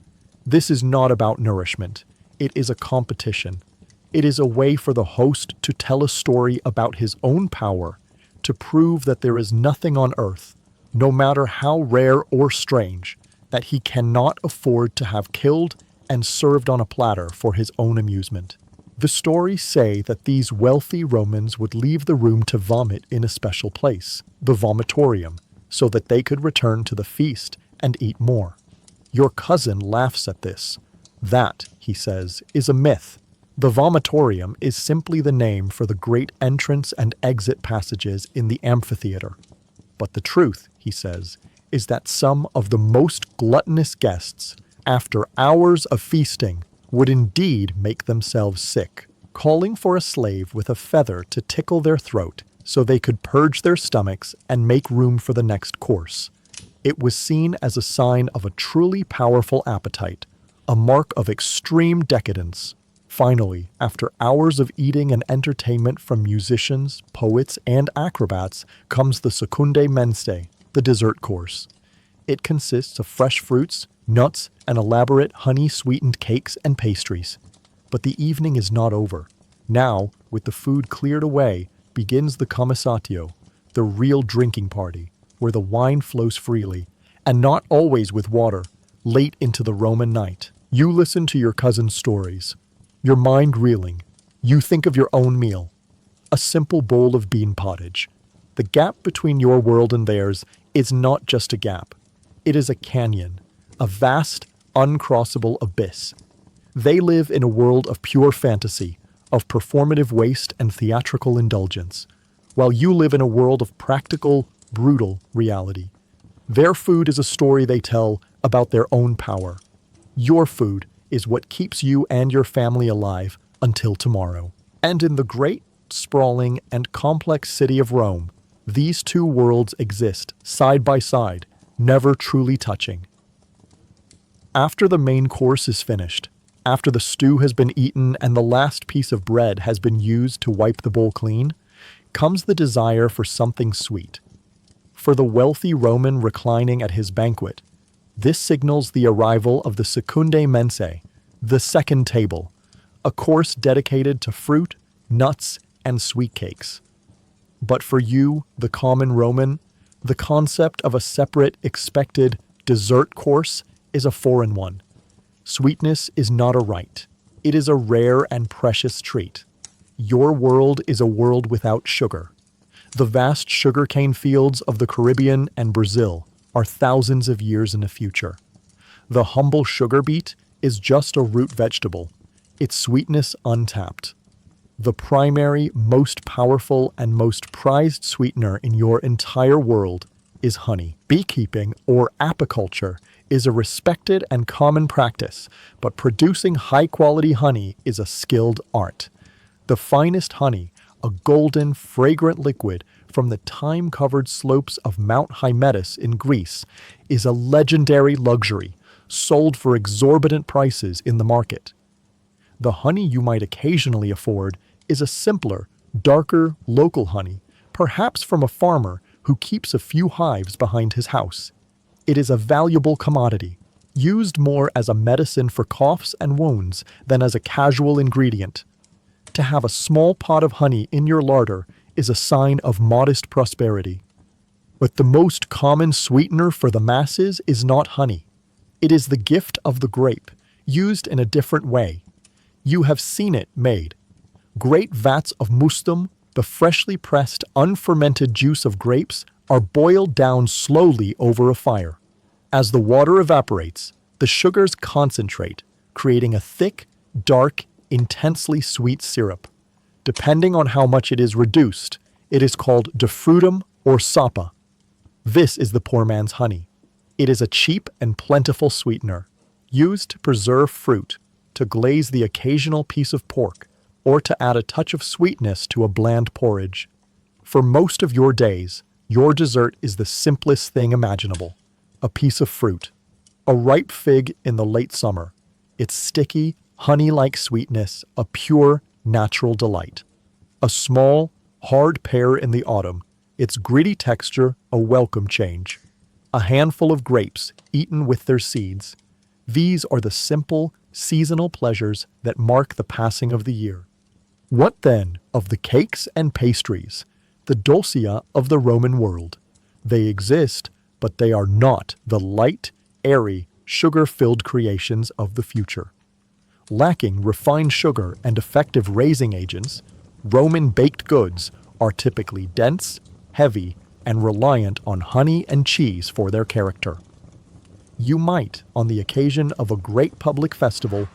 This is not about nourishment. It is a competition. It is a way for the host to tell a story about his own power, to prove that there is nothing on earth, no matter how rare or strange, that he cannot afford to have killed and served on a platter for his own amusement. The stories say that these wealthy Romans would leave the room to vomit in a special place, the vomitorium, so that they could return to the feast and eat more. Your cousin laughs at this. That, he says, is a myth. The vomitorium is simply the name for the great entrance and exit passages in the amphitheater. But the truth, he says, is that some of the most gluttonous guests, after hours of feasting, would indeed make themselves sick, calling for a slave with a feather to tickle their throat so they could purge their stomachs and make room for the next course. It was seen as a sign of a truly powerful appetite, a mark of extreme decadence. Finally, after hours of eating and entertainment from musicians, poets, and acrobats, comes the secundae mensae, the dessert course. It consists of fresh fruits, nuts, and elaborate honey-sweetened cakes and pastries. But the evening is not over. Now, with the food cleared away, begins the commissatio, the real drinking party, where the wine flows freely, and not always with water, late into the Roman night. You listen to your cousin's stories, your mind reeling. You think of your own meal, a simple bowl of bean pottage. The gap between your world and theirs is not just a gap. It is a canyon, a vast, uncrossable abyss. They live in a world of pure fantasy, of performative waste and theatrical indulgence, while you live in a world of practical, brutal reality. Their food is a story they tell about their own power. Your food is what keeps you and your family alive until tomorrow. And in the great, sprawling, and complex city of Rome, these two worlds exist side by side, never truly touching. After the main course is finished, after the stew has been eaten and the last piece of bread has been used to wipe the bowl clean, comes the desire for something sweet. For the wealthy Roman reclining at his banquet, this signals the arrival of the secundae mensae, The second table, a course dedicated to fruit, nuts, and sweet cakes. But for you, the common Roman, the concept of a separate, expected dessert course is a foreign one. Sweetness is not a right. It is a rare and precious treat. Your world is a world without sugar. The vast sugarcane fields of the Caribbean and Brazil are thousands of years in the future. The humble sugar beet is just a root vegetable, its sweetness untapped. The primary, most powerful, and most prized sweetener in your entire world is honey. Beekeeping, or apiculture, is a respected and common practice, but producing high-quality honey is a skilled art. The finest honey, a golden, fragrant liquid from the thyme-covered slopes of Mount Hymettus in Greece, is a legendary luxury, sold for exorbitant prices in the market. The honey you might occasionally afford is a simpler, darker, local honey, perhaps from a farmer who keeps a few hives behind his house. It is a valuable commodity, used more as a medicine for coughs and wounds than as a casual ingredient. To have a small pot of honey in your larder is a sign of modest prosperity. But the most common sweetener for the masses is not honey. It is the gift of the grape, used in a different way. You have seen it made. Great vats of mustum, the freshly pressed, unfermented juice of grapes, are boiled down slowly over a fire. As the water evaporates, the sugars concentrate, creating a thick, dark, intensely sweet syrup. Depending on how much it is reduced, it is called defrutum or sapa. This is the poor man's honey. It is a cheap and plentiful sweetener, used to preserve fruit, to glaze the occasional piece of pork, or to add a touch of sweetness to a bland porridge. For most of your days, your dessert is the simplest thing imaginable: a piece of fruit, a ripe fig in the late summer, its sticky, honey-like sweetness a pure, natural delight. A small, hard pear in the autumn, its gritty texture a welcome change. A handful of grapes eaten with their seeds. These are the simple, seasonal pleasures that mark the passing of the year. What then of the cakes and pastries, the dulcia of the Roman world? They exist, but they are not the light, airy, sugar-filled creations of the future. Lacking refined sugar and effective raising agents, Roman baked goods are typically dense, heavy, and reliant on honey and cheese for their character. You might, on the occasion of a great public festival,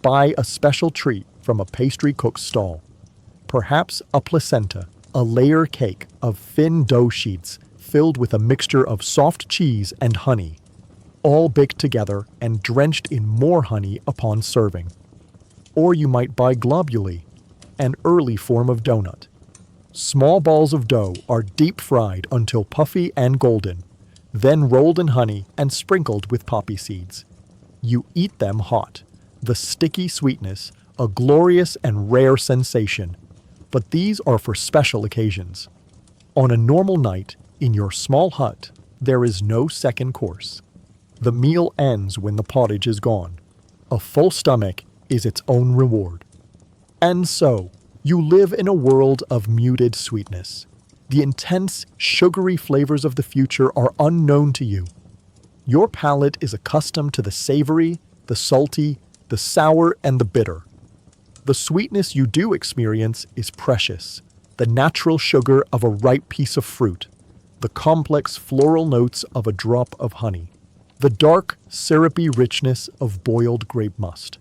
buy a special treat from a pastry cook's stall. Perhaps a placenta, a layer cake of thin dough sheets filled with a mixture of soft cheese and honey, all baked together and drenched in more honey upon serving. Or you might buy globuli, an early form of donut. Small balls of dough are deep fried until puffy and golden, then rolled in honey and sprinkled with poppy seeds. You eat them hot, the sticky sweetness, a glorious and rare sensation. But these are for special occasions. On a normal night, in your small hut, there is no second course. The meal ends when the pottage is gone. A full stomach is its own reward. And so, you live in a world of muted sweetness. The intense, sugary flavors of the future are unknown to you. Your palate is accustomed to the savory, the salty, the sour, and the bitter. The sweetness you do experience is precious, the natural sugar of a ripe piece of fruit, the complex floral notes of a drop of honey, the dark, syrupy richness of boiled grape must.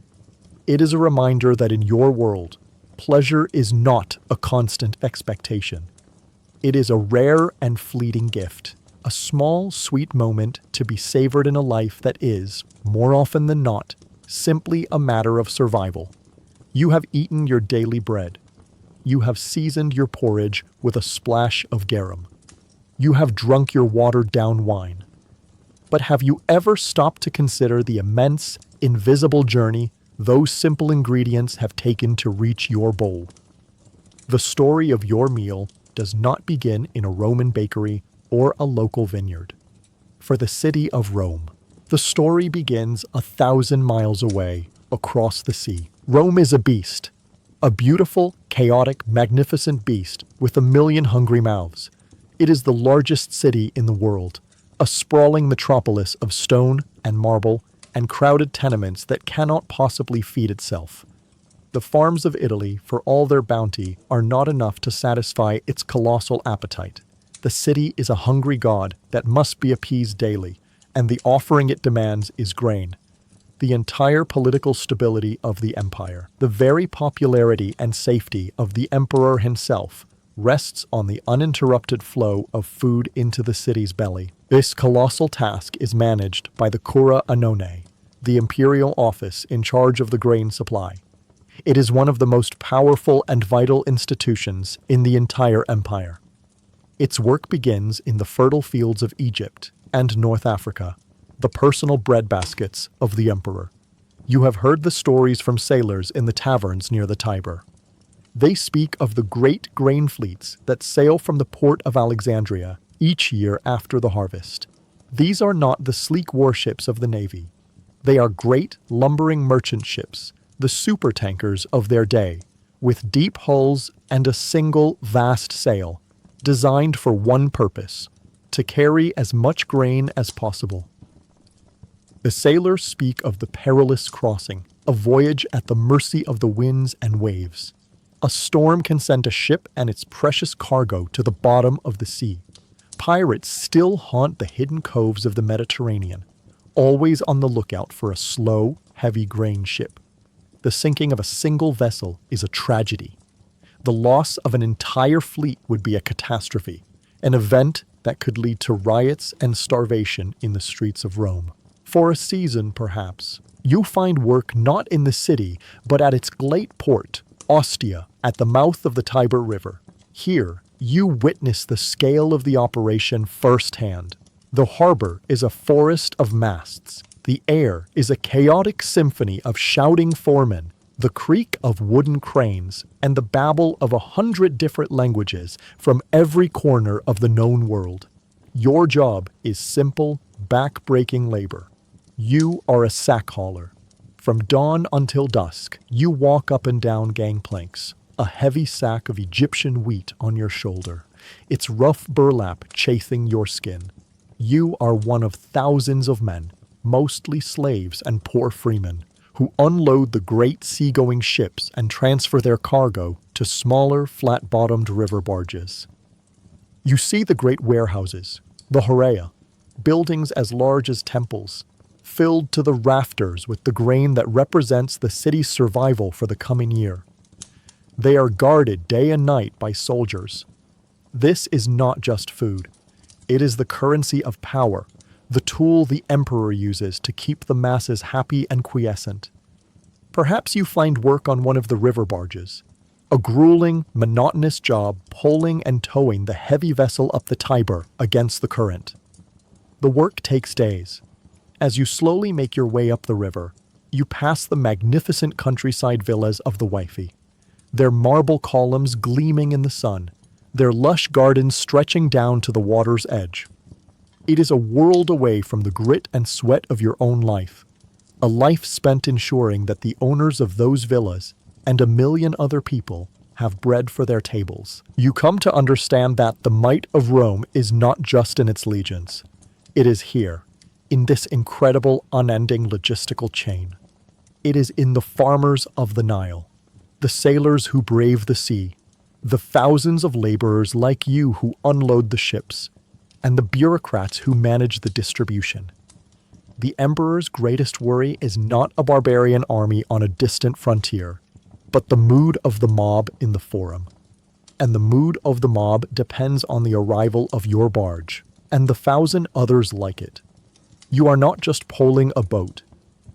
It is a reminder that in your world, pleasure is not a constant expectation. It is a rare and fleeting gift, a small, sweet moment to be savored in a life that is, more often than not, simply a matter of survival. You have eaten your daily bread. You have seasoned your porridge with a splash of garum. You have drunk your watered-down wine. But have you ever stopped to consider the immense, invisible journey those simple ingredients have taken to reach your bowl? The story of your meal does not begin in a Roman bakery or a local vineyard. For the city of Rome, the story begins 1,000 miles away, across the sea. Rome is a beast. A beautiful, chaotic, magnificent beast with a million hungry mouths. It is the largest city in the world, a sprawling metropolis of stone and marble and crowded tenements that cannot possibly feed itself. The farms of Italy, for all their bounty, are not enough to satisfy its colossal appetite. The city is a hungry god that must be appeased daily, and the offering it demands is grain. The entire political stability of the empire, the very popularity and safety of the emperor himself, rests on the uninterrupted flow of food into the city's belly. This colossal task is managed by the Cura Annone, the imperial office in charge of the grain supply. It is one of the most powerful and vital institutions in the entire empire. Its work begins in the fertile fields of Egypt and North Africa, the personal breadbaskets of the emperor. You have heard the stories from sailors in the taverns near the Tiber. They speak of the great grain fleets that sail from the port of Alexandria each year after the harvest. These are not the sleek warships of the navy. They are great, lumbering merchant ships, the supertankers of their day, with deep hulls and a single, vast sail, designed for one purpose: to carry as much grain as possible. The sailors speak of the perilous crossing, a voyage at the mercy of the winds and waves. A storm can send a ship and its precious cargo to the bottom of the sea. Pirates still haunt the hidden coves of the Mediterranean, always on the lookout for a slow, heavy grain ship. The sinking of a single vessel is a tragedy. The loss of an entire fleet would be a catastrophe, an event that could lead to riots and starvation in the streets of Rome. For a season, perhaps, you find work not in the city, but at its great port, Ostia, at the mouth of the Tiber River. Here, you witness the scale of the operation firsthand. The harbor is a forest of masts. The air is a chaotic symphony of shouting foremen, the creak of wooden cranes, and the babble of 100 different languages from every corner of the known world. Your job is simple, back-breaking labor. You are a sack hauler. From dawn until dusk, you walk up and down gangplanks, a heavy sack of Egyptian wheat on your shoulder, its rough burlap chafing your skin. You are one of thousands of men, mostly slaves and poor freemen, who unload the great seagoing ships and transfer their cargo to smaller, flat-bottomed river barges. You see the great warehouses, the Horea, buildings as large as temples, filled to the rafters with the grain that represents the city's survival for the coming year. They are guarded day and night by soldiers. This is not just food. It is the currency of power, the tool the emperor uses to keep the masses happy and quiescent. Perhaps you find work on one of the river barges, a grueling, monotonous job pulling and towing the heavy vessel up the Tiber against the current. The work takes days. As you slowly make your way up the river, you pass the magnificent countryside villas of the wifey, their marble columns gleaming in the sun, their lush gardens stretching down to the water's edge. It is a world away from the grit and sweat of your own life, a life spent ensuring that the owners of those villas and a million other people have bread for their tables. You come to understand that the might of Rome is not just in its legions. It is here, in this incredible, unending logistical chain. It is in the farmers of the Nile, the sailors who brave the sea, the thousands of laborers like you who unload the ships, and the bureaucrats who manage the distribution. The emperor's greatest worry is not a barbarian army on a distant frontier, but the mood of the mob in the forum. And the mood of the mob depends on the arrival of your barge, and the 1,000 others like it. You are not just poling a boat.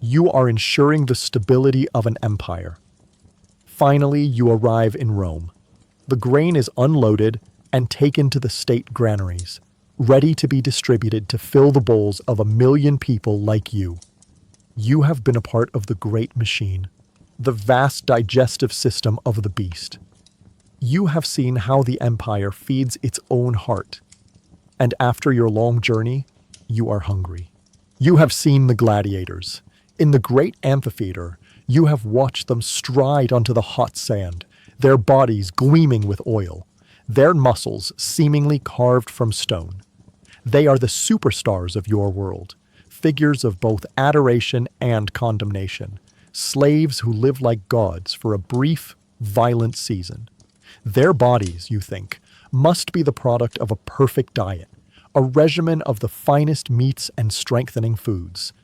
You are ensuring the stability of an empire. Finally, you arrive in Rome. The grain is unloaded and taken to the state granaries, ready to be distributed to fill the bowls of 1 million people like you. You have been a part of the great machine, the vast digestive system of the beast. You have seen how the empire feeds its own heart. And after your long journey, you are hungry. You have seen the gladiators. In the great amphitheater, You have watched them stride onto the hot sand, their bodies gleaming with oil, their muscles seemingly carved from stone. They are the superstars of your world, figures of both adoration and condemnation, slaves who live like gods for a brief, violent season. Their bodies, you think, must be the product of a perfect diet, a regimen of the finest meats and strengthening foods.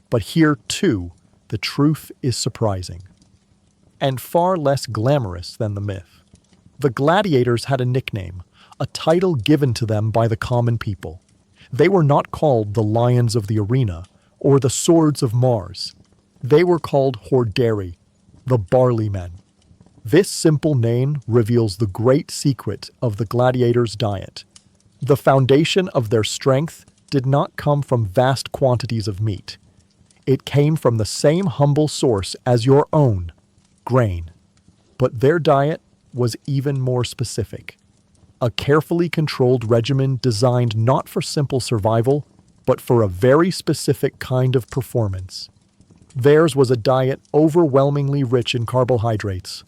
But here, too, the truth is surprising, and far less glamorous than the myth. The gladiators had a nickname, a title given to them by the common people. They were not called the lions of the arena or the swords of Mars. They were called horderi, the barley men. This simple name reveals the great secret of the gladiators' diet. The foundation of their strength did not come from vast quantities of meat. It came from the same humble source as your own, grain. But their diet was even more specific. A carefully controlled regimen designed not for simple survival, but for a very specific kind of performance. Theirs was a diet overwhelmingly rich in carbohydrates: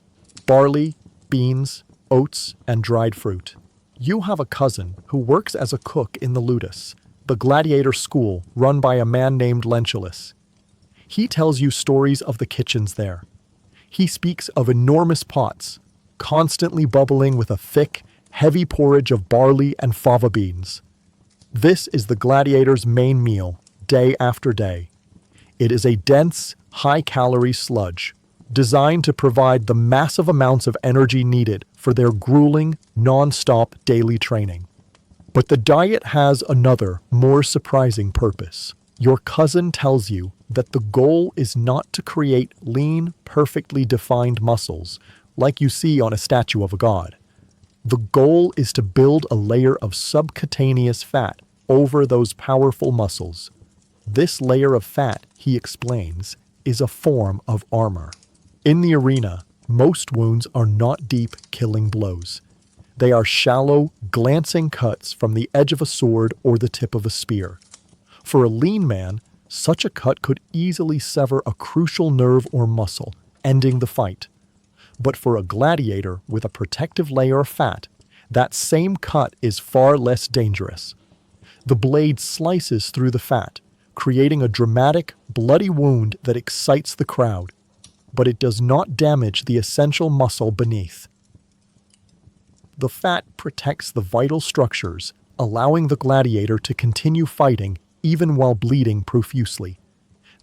barley, beans, oats, and dried fruit. You have a cousin who works as a cook in the Ludus, the gladiator school run by a man named Lentulus. He tells you stories of the kitchens there. He speaks of enormous pots, constantly bubbling with a thick, heavy porridge of barley and fava beans. This is the gladiator's main meal, day after day. It is a dense, high-calorie sludge, designed to provide the massive amounts of energy needed for their grueling, non-stop daily training. But the diet has another, more surprising purpose. Your cousin tells you that the goal is not to create lean, perfectly defined muscles like you see on a statue of a god. The goal is to build a layer of subcutaneous fat over those powerful muscles. This layer of fat, he explains, is a form of armor. In the arena, most wounds are not deep, killing blows. They are shallow, glancing cuts from the edge of a sword or the tip of a spear. For a lean man, such a cut could easily sever a crucial nerve or muscle, ending the fight. But for a gladiator with a protective layer of fat, that same cut is far less dangerous. The blade slices through the fat, creating a dramatic, bloody wound that excites the crowd, but it does not damage the essential muscle beneath. The fat protects the vital structures, allowing the gladiator to continue fighting even while bleeding profusely.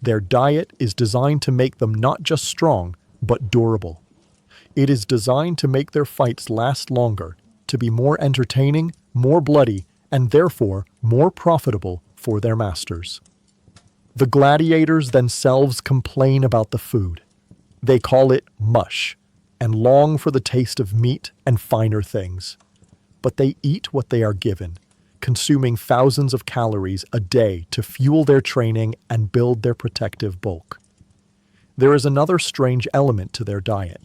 Their diet is designed to make them not just strong, but durable. It is designed to make their fights last longer, to be more entertaining, more bloody, and therefore more profitable for their masters. The gladiators themselves complain about the food. They call it mush, and long for the taste of meat and finer things. But they eat what they are given, consuming thousands of calories a day to fuel their training and build their protective bulk. There is another strange element to their diet.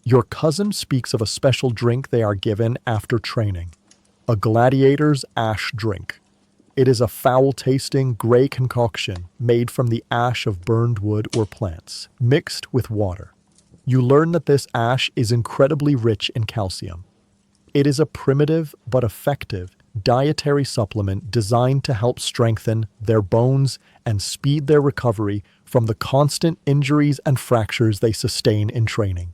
Your cousin speaks of a special drink they are given after training, a gladiator's ash drink. It is a foul-tasting gray concoction made from the ash of burned wood or plants, mixed with water. You learn that this ash is incredibly rich in calcium. It is a primitive but effective dietary supplement designed to help strengthen their bones and speed their recovery from the constant injuries and fractures they sustain in training.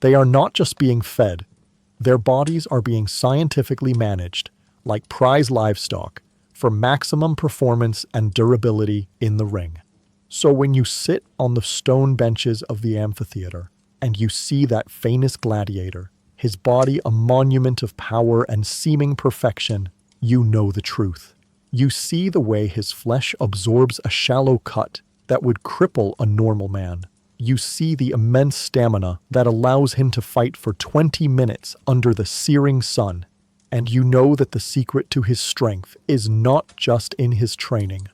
They are not just being fed, their bodies are being scientifically managed, like prize livestock, for maximum performance and durability in the ring. So when you sit on the stone benches of the amphitheater and you see that famous gladiator, his body a monument of power and seeming perfection, you know the truth. You see the way his flesh absorbs a shallow cut that would cripple a normal man. You see the immense stamina that allows him to fight for 20 minutes under the searing sun, and you know that the secret to his strength is not just in his training.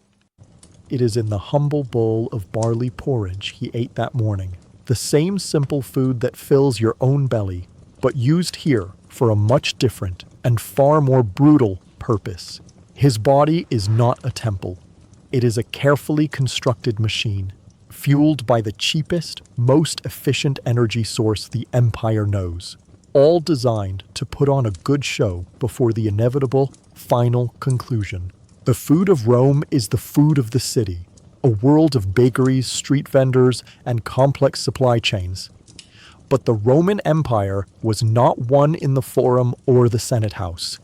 It is in the humble bowl of barley porridge he ate that morning, the same simple food that fills your own belly, but used here for a much different and far more brutal purpose. His body is not a temple. It is a carefully constructed machine. fueled by the cheapest, most efficient energy source the Empire knows, all designed to put on a good show before the inevitable final conclusion. The food of Rome is the food of the city, a world of bakeries, street vendors, and complex supply chains. But the Roman Empire was not one in the Forum or the Senate House.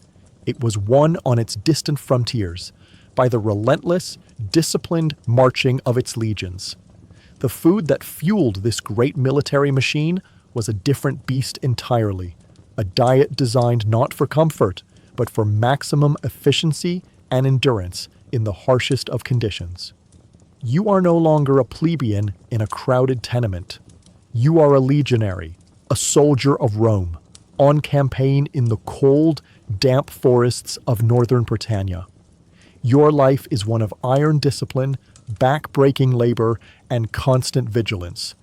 It was one on its distant frontiers, by the relentless, disciplined marching of its legions. The food that fueled this great military machine was a different beast entirely, a diet designed not for comfort, but for maximum efficiency and endurance in the harshest of conditions. You are no longer a plebeian in a crowded tenement. You are a legionary, a soldier of Rome, on campaign in the cold, damp forests of northern Britannia. Your life is one of iron discipline, back-breaking labor, and constant vigilance.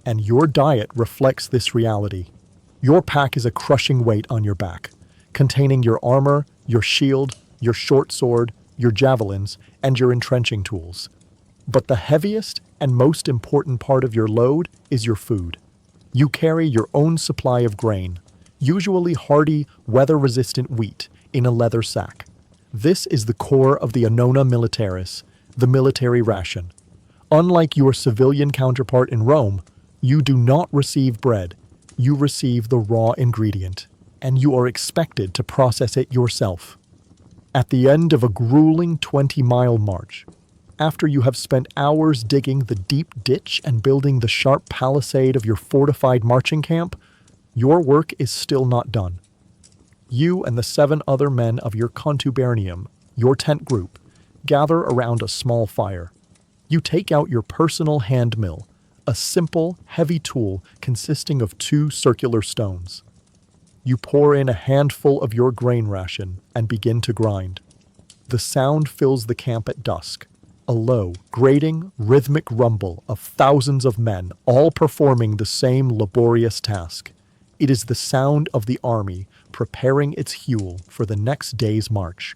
And your diet reflects this reality. Your pack is a crushing weight on your back, containing your armor, your shield, your short sword, your javelins, and your entrenching tools. But the heaviest and most important part of your load is your food. You carry your own supply of grain, usually hardy, weather-resistant wheat, in a leather sack. This is the core of the Annona Militaris, the military ration. Unlike your civilian counterpart in Rome, you do not receive bread. You receive the raw ingredient, and you are expected to process it yourself. At the end of a grueling 20-mile march, after you have spent hours digging the deep ditch and building the sharp palisade of your fortified marching camp, your work is still not done. You and the 7 other men of your contubernium, your tent group, gather around a small fire. You take out your personal hand mill, a simple, heavy tool consisting of 2 circular stones. You pour in a handful of your grain ration and begin to grind. The sound fills the camp at dusk, a low, grating, rhythmic rumble of thousands of men all performing the same laborious task. It is the sound of the army preparing its fuel for the next day's march.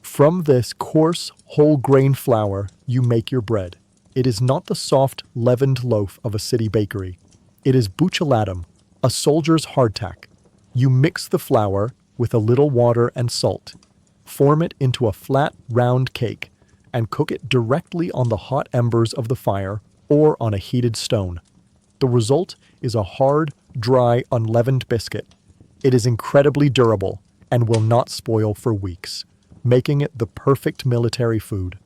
From this coarse, whole grain flour, you make your bread. It is not the soft, leavened loaf of a city bakery. It is buccellatum, a soldier's hardtack. You mix the flour with a little water and salt, form it into a flat, round cake, and cook it directly on the hot embers of the fire or on a heated stone. The result is a hard, dry, unleavened biscuit. It is incredibly durable and will not spoil for weeks, making it the perfect military food.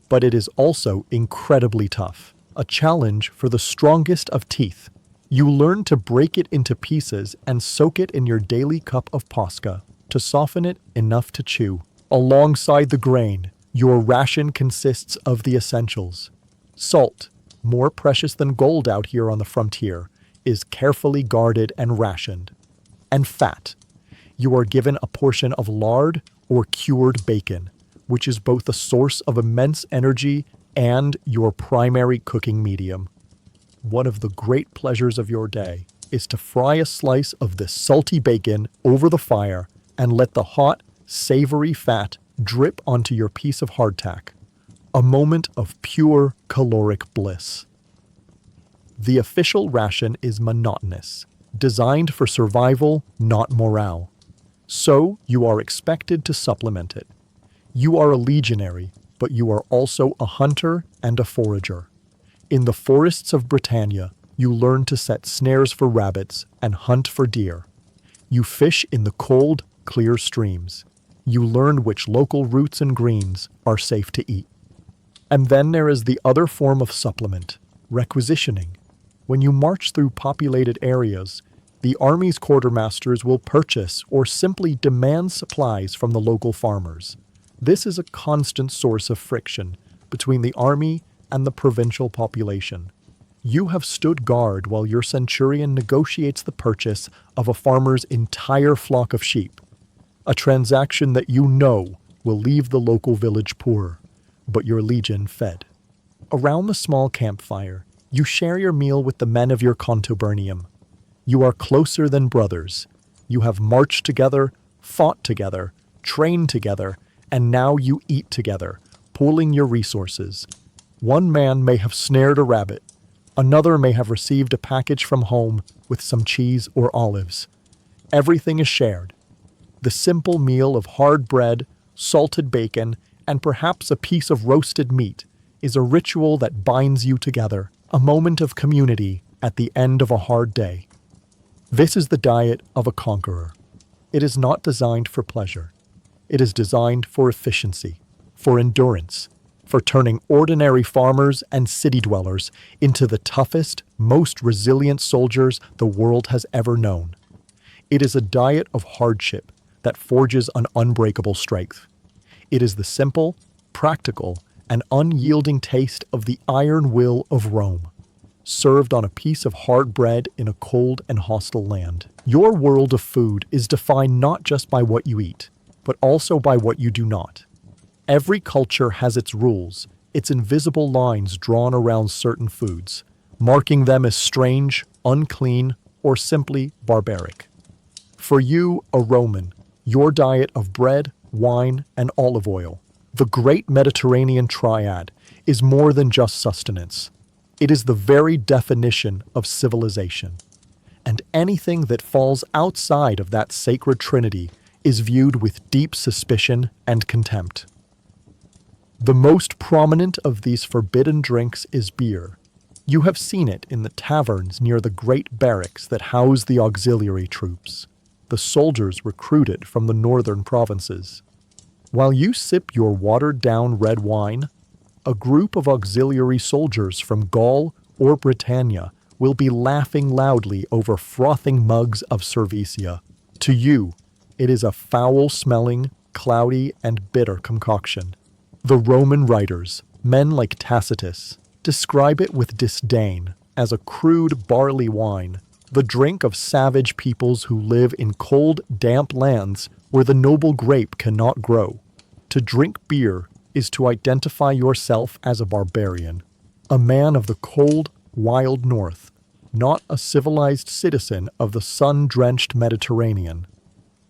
But it is also incredibly tough, a challenge for the strongest of teeth. You learn to break it into pieces and soak it in your daily cup of posca to soften it enough to chew. Alongside the grain, your ration consists of the essentials. Salt, more precious than gold out here on the frontier, is carefully guarded and rationed. And fat. You are given a portion of lard or cured bacon, which is both a source of immense energy and your primary cooking medium. One of the great pleasures of your day is to fry a slice of this salty bacon over the fire and let the hot, savory fat drip onto your piece of hardtack. A moment of pure caloric bliss. The official ration is monotonous, designed for survival, not morale. So you are expected to supplement it. You are a legionary, but you are also a hunter and a forager. In the forests of Britannia, you learn to set snares for rabbits and hunt for deer. You fish in the cold, clear streams. You learn which local roots and greens are safe to eat. And then there is the other form of supplement, requisitioning. When you march through populated areas, the army's quartermasters will purchase or simply demand supplies from the local farmers. This is a constant source of friction between the army and the provincial population. You have stood guard while your centurion negotiates the purchase of a farmer's entire flock of sheep, a transaction that you know will leave the local village poor, but your legion fed. Around the small campfire, you share your meal with the men of your contubernium. You are closer than brothers. You have marched together, fought together, trained together, and now you eat together, pooling your resources. One man may have snared a rabbit, another may have received a package from home with some cheese or olives. Everything is shared. The simple meal of hard bread, salted bacon, and perhaps a piece of roasted meat is a ritual that binds you together, a moment of community at the end of a hard day. This is the diet of a conqueror. It is not designed for pleasure. It is designed for efficiency, for endurance, for turning ordinary farmers and city dwellers into the toughest, most resilient soldiers the world has ever known. It is a diet of hardship that forges an unbreakable strength. It is the simple, practical, and unyielding taste of the iron will of Rome, served on a piece of hard bread in a cold and hostile land. Your world of food is defined not just by what you eat, but also by what you do not. Every culture has its rules, its invisible lines drawn around certain foods, marking them as strange, unclean, or simply barbaric. For you, a Roman, your diet of bread, wine, and olive oil, the great Mediterranean triad, is more than just sustenance. It is the very definition of civilization. And anything that falls outside of that sacred trinity is viewed with deep suspicion and contempt. The most prominent of these forbidden drinks is beer. You have seen it in the taverns near the great barracks that house the auxiliary troops, the soldiers recruited from the northern provinces. While you sip your watered-down red wine, a group of auxiliary soldiers from Gaul or Britannia will be laughing loudly over frothing mugs of cervisia. To you, it is a foul-smelling, cloudy, and bitter concoction. The Roman writers, men like Tacitus, describe it with disdain as a crude barley wine, the drink of savage peoples who live in cold, damp lands where the noble grape cannot grow. To drink beer is to identify yourself as a barbarian, a man of the cold, wild north, not a civilized citizen of the sun-drenched Mediterranean.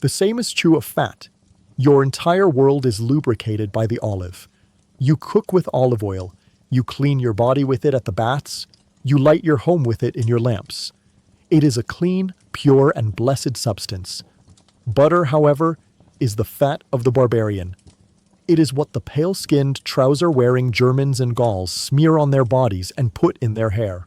The same is true of fat. Your entire world is lubricated by the olive. You cook with olive oil, you clean your body with it at the baths, you light your home with it in your lamps. It is a clean, pure, and blessed substance. Butter, however, is the fat of the barbarian. It is what the pale-skinned, trouser-wearing Germans and Gauls smear on their bodies and put in their hair.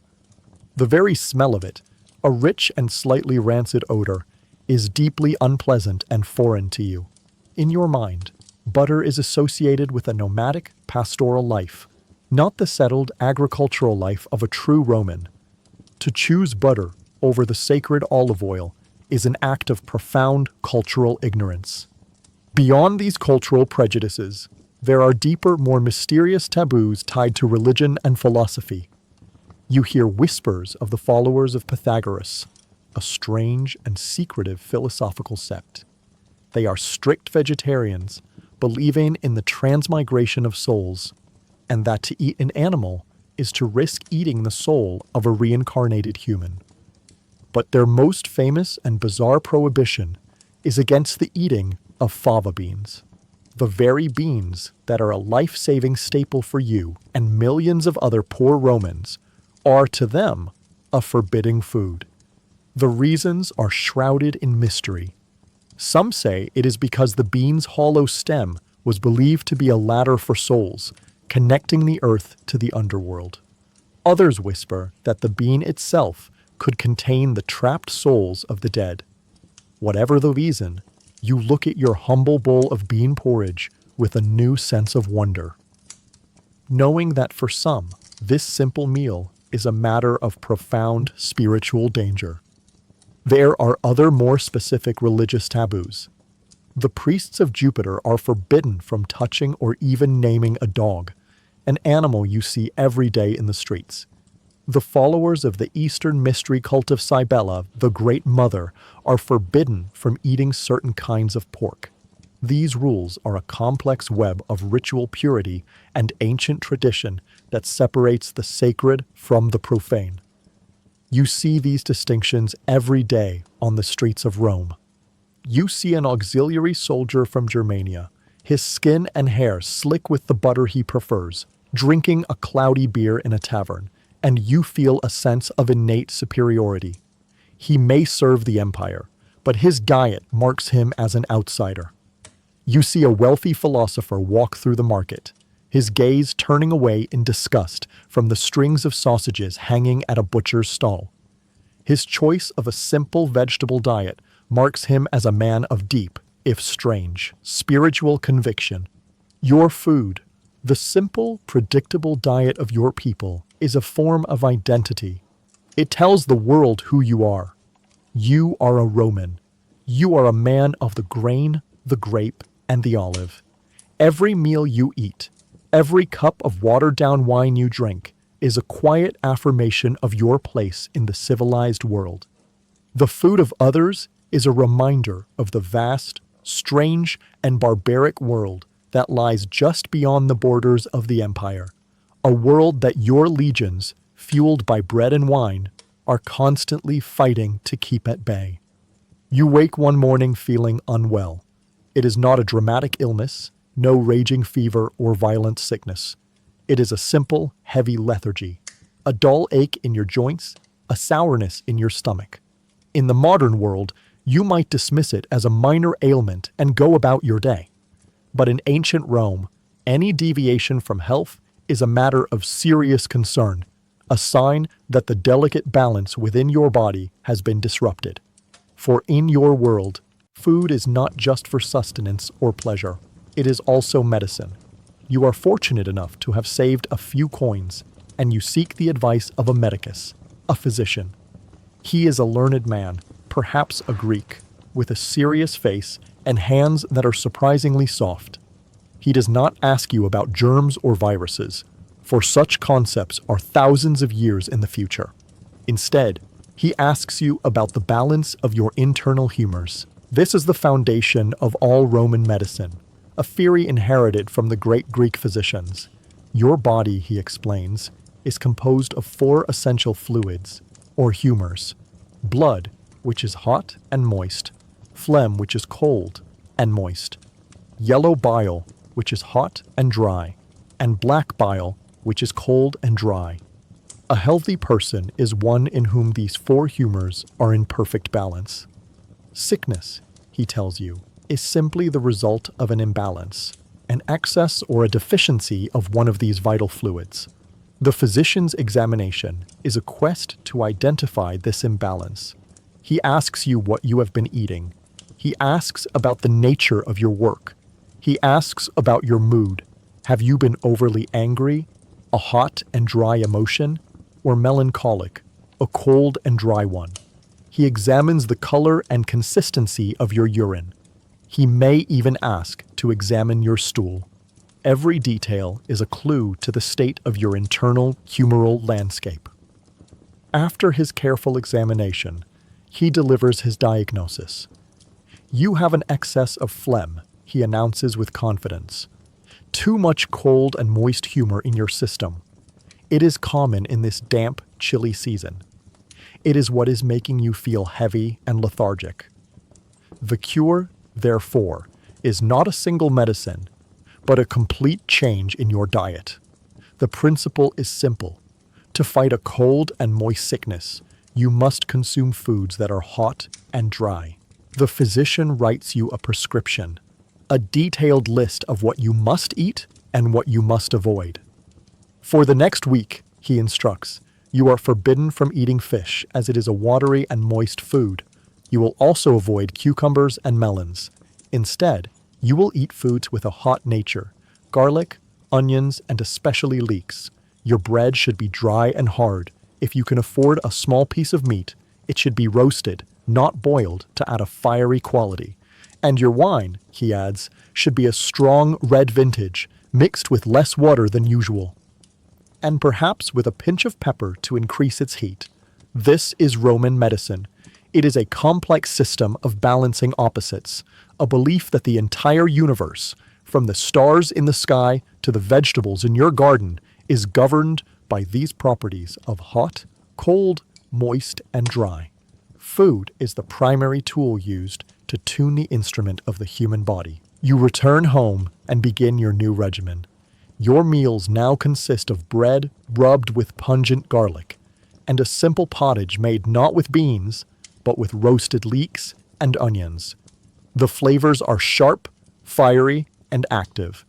The very smell of it, a rich and slightly rancid odor, is deeply unpleasant and foreign to you. In your mind, butter is associated with a nomadic, pastoral life, not the settled agricultural life of a true Roman. To choose butter over the sacred olive oil is an act of profound cultural ignorance. Beyond these cultural prejudices, there are deeper, more mysterious taboos tied to religion and philosophy. You hear whispers of the followers of Pythagoras, a strange and secretive philosophical sect. They are strict vegetarians, believing in the transmigration of souls, and that to eat an animal is to risk eating the soul of a reincarnated human. But their most famous and bizarre prohibition is against the eating of fava beans, the very beans that are a life-saving staple for you and millions of other poor Romans are to them a forbidding food. The reasons are shrouded in mystery. Some say it is because the bean's hollow stem was believed to be a ladder for souls, connecting the earth to the underworld. Others whisper that the bean itself could contain the trapped souls of the dead. Whatever the reason, you look at your humble bowl of bean porridge with a new sense of wonder, knowing that for some, this simple meal is a matter of profound spiritual danger. There are other more specific religious taboos. The priests of Jupiter are forbidden from touching or even naming a dog, an animal you see every day in the streets. The followers of the Eastern mystery cult of Cybele, the Great Mother, are forbidden from eating certain kinds of pork. These rules are a complex web of ritual purity and ancient tradition that separates the sacred from the profane. You see these distinctions every day on the streets of Rome. You see an auxiliary soldier from Germania, his skin and hair slick with the butter he prefers, drinking a cloudy beer in a tavern, and you feel a sense of innate superiority. He may serve the empire, but his diet marks him as an outsider. You see a wealthy philosopher walk through the market, his gaze turning away in disgust from the strings of sausages hanging at a butcher's stall. His choice of a simple vegetable diet marks him as a man of deep, if strange, spiritual conviction. Your food, the simple, predictable diet of your people, is a form of identity. It tells the world who you are. You are a Roman. You are a man of the grain, the grape, and the olive. Every meal you eat, every cup of watered-down wine you drink, is a quiet affirmation of your place in the civilized world. The food of others is a reminder of the vast, strange, and barbaric world that lies just beyond the borders of the empire, a world that your legions, fueled by bread and wine, are constantly fighting to keep at bay. You wake one morning feeling unwell. It is not a dramatic illness, no raging fever or violent sickness. It is a simple, heavy lethargy, a dull ache in your joints, a sourness in your stomach. In the modern world, you might dismiss it as a minor ailment and go about your day. But in ancient Rome, any deviation from health is a matter of serious concern, a sign that the delicate balance within your body has been disrupted. For in your world, food is not just for sustenance or pleasure. It is also medicine. You are fortunate enough to have saved a few coins, and you seek the advice of a medicus, a physician. He is a learned man, perhaps a Greek, with a serious face and hands that are surprisingly soft. He does not ask you about germs or viruses, for such concepts are thousands of years in the future. Instead, he asks you about the balance of your internal humors. This is the foundation of all Roman medicine, a theory inherited from the great Greek physicians. Your body, he explains, is composed of 4 essential fluids, or humors: blood, which is hot and moist; phlegm, which is cold and moist; yellow bile, which is hot and dry; and black bile, which is cold and dry. A healthy person is one in whom these 4 humors are in perfect balance. Sickness, he tells you, is simply the result of an imbalance, an excess or a deficiency of one of these vital fluids. The physician's examination is a quest to identify this imbalance. He asks you what you have been eating. He asks about the nature of your work. He asks about your mood. Have you been overly angry, a hot and dry emotion, or melancholic, a cold and dry one? He examines the color and consistency of your urine. He may even ask to examine your stool. Every detail is a clue to the state of your internal humoral landscape. After his careful examination, he delivers his diagnosis. You have an excess of phlegm, he announces with confidence. Too much cold and moist humor in your system. It is common in this damp, chilly season. It is what is making you feel heavy and lethargic. The cure, therefore, is not a single medicine, but a complete change in your diet. The principle is simple. To fight a cold and moist sickness, you must consume foods that are hot and dry. The physician writes you a prescription, a detailed list of what you must eat and what you must avoid. For the next week, he instructs, you are forbidden from eating fish, as it is a watery and moist food. You will also avoid cucumbers and melons. Instead, you will eat foods with a hot nature: garlic, onions, and especially leeks. Your bread should be dry and hard. If you can afford a small piece of meat, it should be roasted, not boiled, to add a fiery quality. And your wine, he adds, should be a strong red vintage, mixed with less water than usual, and perhaps with a pinch of pepper to increase its heat. This is Roman medicine. It is a complex system of balancing opposites, a belief that the entire universe, from the stars in the sky to the vegetables in your garden, is governed by these properties of hot, cold, moist, and dry. Food is the primary tool used to tune the instrument of the human body. You return home and begin your new regimen. Your meals now consist of bread rubbed with pungent garlic, and a simple pottage made not with beans, but with roasted leeks and onions. The flavors are sharp, fiery, and active.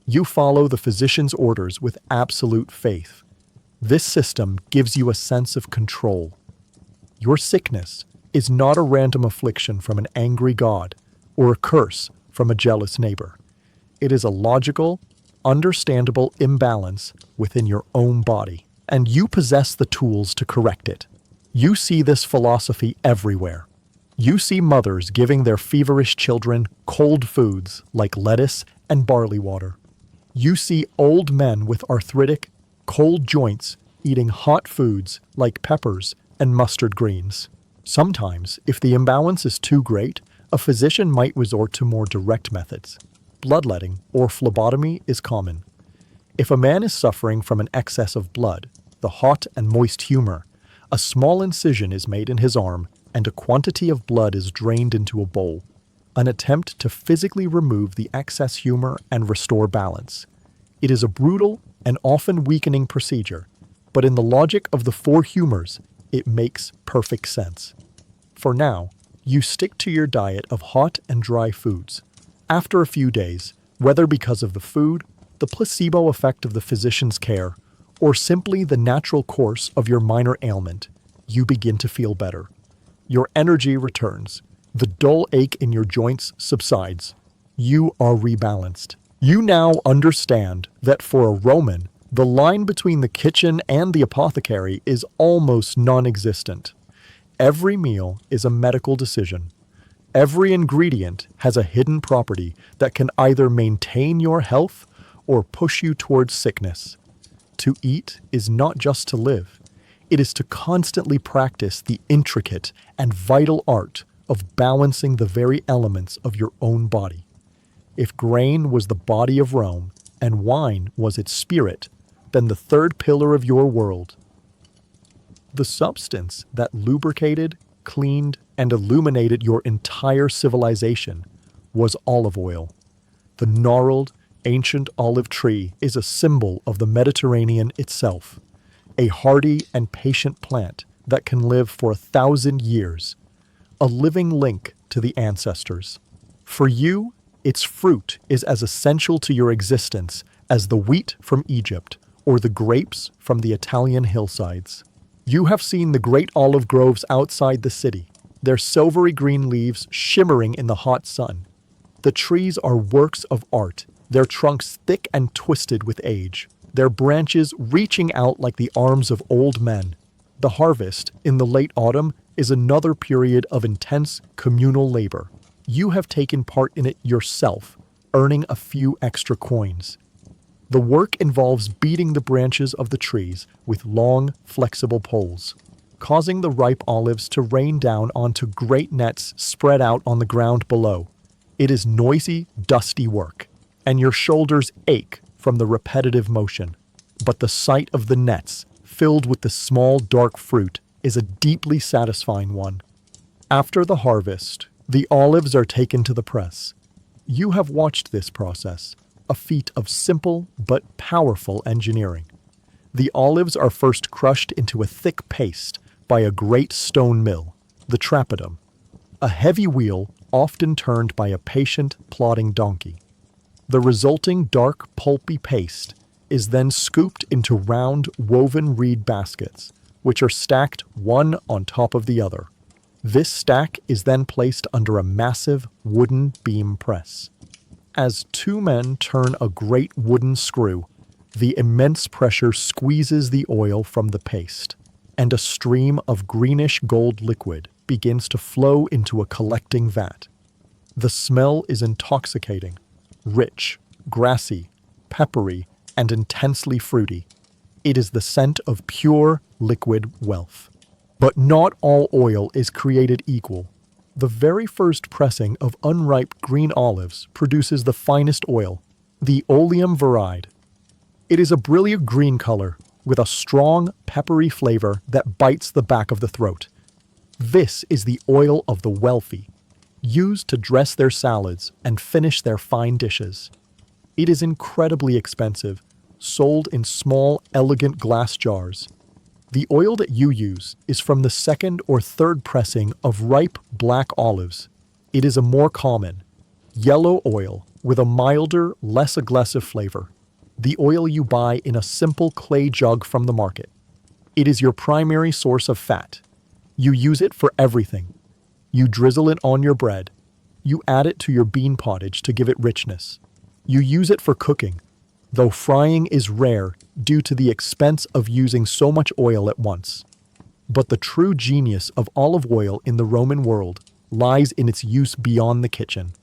You follow the physician's orders with absolute faith. This system gives you a sense of control. Your sickness is not a random affliction from an angry God or a curse from a jealous neighbor. It is a logical, understandable imbalance within your own body, and you possess the tools to correct it. You see this philosophy everywhere. You see mothers giving their feverish children cold foods like lettuce and barley water. You see old men with arthritic, cold joints eating hot foods like peppers and mustard greens. Sometimes, if the imbalance is too great, a physician might resort to more direct methods. Bloodletting or phlebotomy is common. If a man is suffering from an excess of blood, the hot and moist humor, a small incision is made in his arm and a quantity of blood is drained into a bowl, an attempt to physically remove the excess humor and restore balance. It is a brutal and often weakening procedure, but in the logic of the four humors, it makes perfect sense. For now, you stick to your diet of hot and dry foods. After a few days, whether because of the food, the placebo effect of the physician's care, or simply the natural course of your minor ailment, you begin to feel better. Your energy returns. The dull ache in your joints subsides. You are rebalanced. You now understand that for a Roman, the line between the kitchen and the apothecary is almost non-existent. Every meal is a medical decision. Every ingredient has a hidden property that can either maintain your health or push you towards sickness. To eat is not just to live. It is to constantly practice the intricate and vital art of balancing the very elements of your own body. If grain was the body of Rome and wine was its spirit, then the third pillar of your world, the substance that lubricated, cleaned, and illuminated your entire civilization, was olive oil. The gnarled, ancient olive tree is a symbol of the Mediterranean itself, a hardy and patient plant that can live for 1,000 years, a living link to the ancestors. For you, its fruit is as essential to your existence as the wheat from Egypt or the grapes from the Italian hillsides. You have seen the great olive groves outside the city, their silvery green leaves shimmering in the hot sun. The trees are works of art, their trunks thick and twisted with age, their branches reaching out like the arms of old men. The harvest, in the late autumn, is another period of intense communal labor. You have taken part in it yourself, earning a few extra coins. The work involves beating the branches of the trees with long, flexible poles, causing the ripe olives to rain down onto great nets spread out on the ground below. It is noisy, dusty work, and your shoulders ache from the repetitive motion. But the sight of the nets, filled with the small, dark fruit, is a deeply satisfying one. After the harvest, the olives are taken to the press. You have watched this process, a feat of simple but powerful engineering. The olives are first crushed into a thick paste by a great stone mill, the trapidum, a heavy wheel often turned by a patient, plodding donkey. The resulting dark, pulpy paste is then scooped into round, woven reed baskets, which are stacked one on top of the other. This stack is then placed under a massive wooden beam press. As two men turn a great wooden screw, the immense pressure squeezes the oil from the paste, and a stream of greenish gold liquid begins to flow into a collecting vat. The smell is intoxicating, rich, grassy, peppery, and intensely fruity. It is the scent of pure, liquid wealth. But not all oil is created equal. The very first pressing of unripe green olives produces the finest oil, the oleum veride. It is a brilliant green color with a strong, peppery flavor that bites the back of the throat. This is the oil of the wealthy, used to dress their salads and finish their fine dishes. It is incredibly expensive, sold in small, elegant glass jars. The oil that you use is from the second or third pressing of ripe black olives. It is a more common, yellow oil with a milder, less aggressive flavor. The oil you buy in a simple clay jug from the market. It is your primary source of fat. You use it for everything. You drizzle it on your bread. You add it to your bean pottage to give it richness. You use it for cooking, though frying is rare due to the expense of using so much oil at once. But the true genius of olive oil in the Roman world lies in its use beyond the kitchen.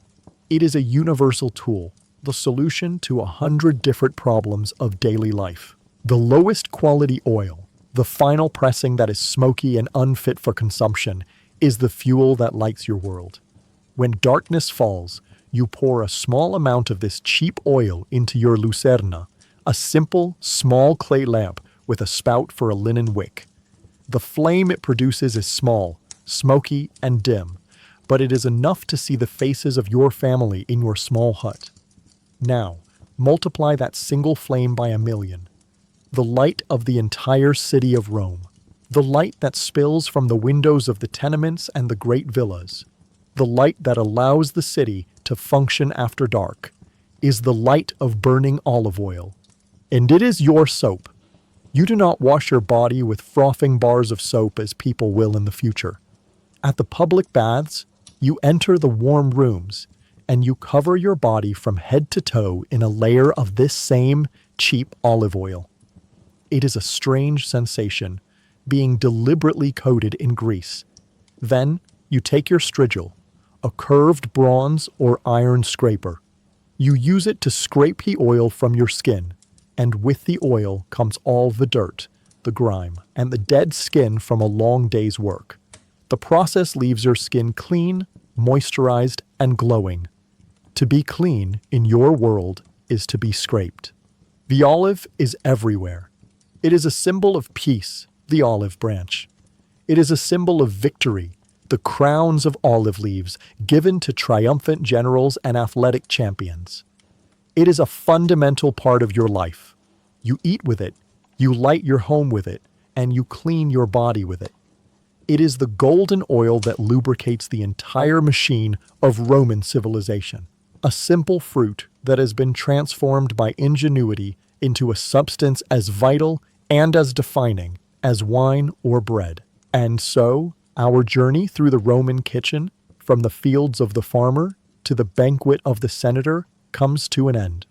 It is a universal tool, the solution to 100 different problems of daily life. The lowest quality oil, the final pressing that is smoky and unfit for consumption, is the fuel that lights your world. When darkness falls, you pour a small amount of this cheap oil into your lucerna, a simple, small clay lamp with a spout for a linen wick. The flame it produces is small, smoky, and dim, but it is enough to see the faces of your family in your small hut. Now, multiply that single flame by 1,000,000. The light of the entire city of Rome. The light that spills from the windows of the tenements and the great villas. The light that allows the city to function after dark is the light of burning olive oil. And it is your soap. You do not wash your body with frothing bars of soap as people will in the future. At the public baths, you enter the warm rooms and you cover your body from head to toe in a layer of this same cheap olive oil. It is a strange sensation, being deliberately coated in grease. Then you take your strigil, a curved bronze or iron scraper. You use it to scrape the oil from your skin, and with the oil comes all the dirt, the grime, and the dead skin from a long day's work. The process leaves your skin clean, moisturized, and glowing. To be clean in your world is to be scraped. The olive is everywhere. It is a symbol of peace, the olive branch. It is a symbol of victory, the crowns of olive leaves given to triumphant generals and athletic champions. It is a fundamental part of your life. You eat with it, you light your home with it, and you clean your body with it. It is the golden oil that lubricates the entire machine of Roman civilization. A simple fruit that has been transformed by ingenuity into a substance as vital and as defining as wine or bread. And so, our journey through the Roman kitchen, from the fields of the farmer to the banquet of the senator, comes to an end.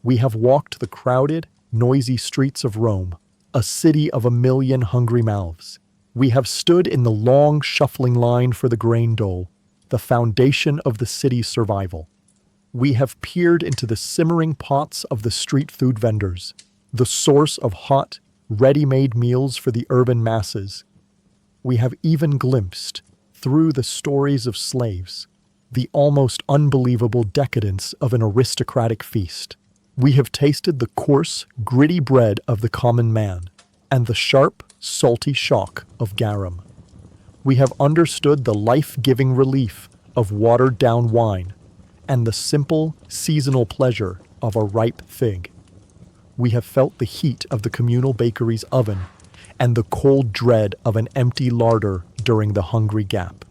We have walked the crowded, noisy streets of Rome, a city of 1,000,000 hungry mouths. We have stood in the long, shuffling line for the grain dole, the foundation of the city's survival. We have peered into the simmering pots of the street food vendors, the source of hot, ready-made meals for the urban masses. We have even glimpsed, through the stories of slaves, the almost unbelievable decadence of an aristocratic feast. We have tasted the coarse, gritty bread of the common man, and the sharp, salty shock of garum. We have understood the life-giving relief of watered-down wine, and the simple, seasonal pleasure of a ripe fig. We have felt the heat of the communal bakery's oven, and the cold dread of an empty larder during the hungry gap.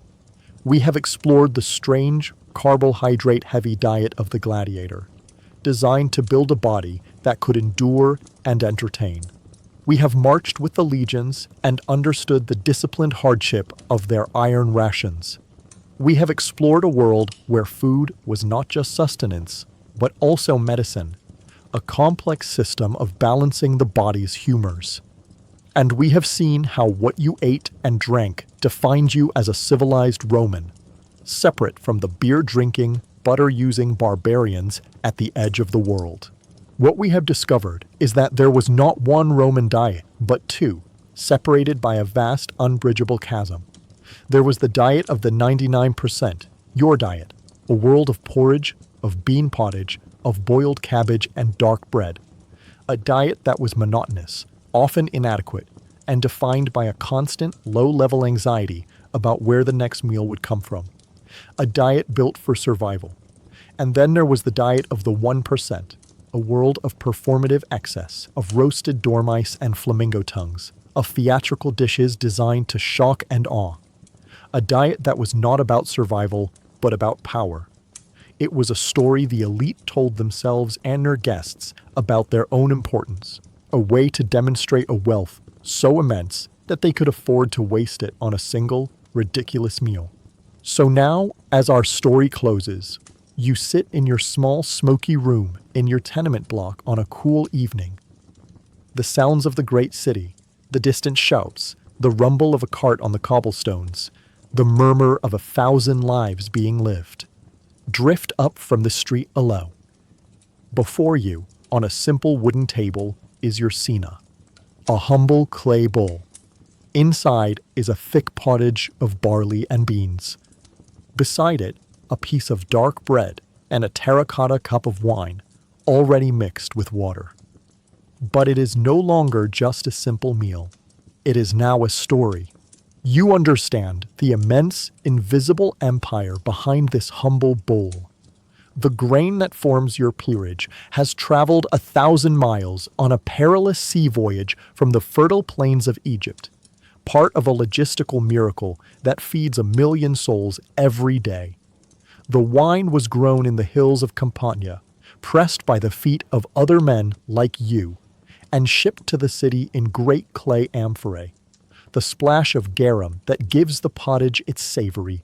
We have explored the strange, carbohydrate-heavy diet of the gladiator, designed to build a body that could endure and entertain. We have marched with the legions and understood the disciplined hardship of their iron rations. We have explored a world where food was not just sustenance, but also medicine, a complex system of balancing the body's humors. And we have seen how what you ate and drank defined you as a civilized Roman, separate from the beer-drinking, butter-using barbarians at the edge of the world. What we have discovered is that there was not one Roman diet, but two, separated by a vast, unbridgeable chasm. There was the diet of the 99%, your diet, a world of porridge, of bean pottage, of boiled cabbage and dark bread. A diet that was monotonous, often inadequate, and defined by a constant, low-level anxiety about where the next meal would come from. A diet built for survival. And then there was the diet of the 1%, a world of performative excess, of roasted dormice and flamingo tongues, of theatrical dishes designed to shock and awe. A diet that was not about survival, but about power. It was a story the elite told themselves and their guests about their own importance, a way to demonstrate a wealth so immense that they could afford to waste it on a single, ridiculous meal. So now, as our story closes, you sit in your small, smoky room in your tenement block on a cool evening. The sounds of the great city, the distant shouts, the rumble of a cart on the cobblestones, the murmur of 1,000 lives being lived, drift up from the street below. Before you, on a simple wooden table, is your cena, a humble clay bowl. Inside is a thick pottage of barley and beans. Beside it, a piece of dark bread and a terracotta cup of wine, already mixed with water. But it is no longer just a simple meal. It is now a story. You understand the immense, invisible empire behind this humble bowl. The grain that forms your peerage has traveled 1,000 miles on a perilous sea voyage from the fertile plains of Egypt, part of a logistical miracle that feeds 1 million souls every day. The wine was grown in the hills of Campania, pressed by the feet of other men like you, and shipped to the city in great clay amphorae, the splash of garum that gives the pottage its savory.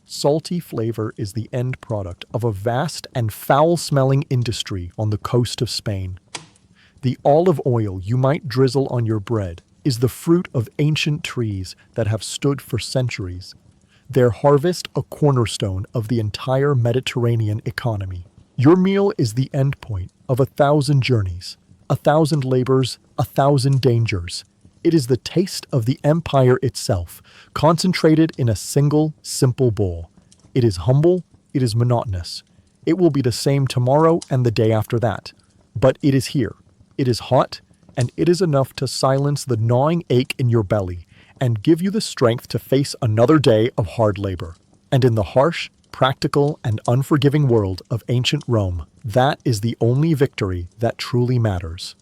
Salty flavor is the end product of a vast and foul-smelling industry on the coast of Spain. The olive oil you might drizzle on your bread is the fruit of ancient trees that have stood for centuries, their harvest a cornerstone of the entire Mediterranean economy. Your meal is the endpoint of 1,000 journeys, 1,000 labors, 1,000 dangers. It is the taste of the empire itself, concentrated in a single, simple bowl. It is humble, it is monotonous. It will be the same tomorrow and the day after that. But it is here. It is hot, and it is enough to silence the gnawing ache in your belly and give you the strength to face another day of hard labor. And in the harsh, practical, and unforgiving world of ancient Rome, that is the only victory that truly matters.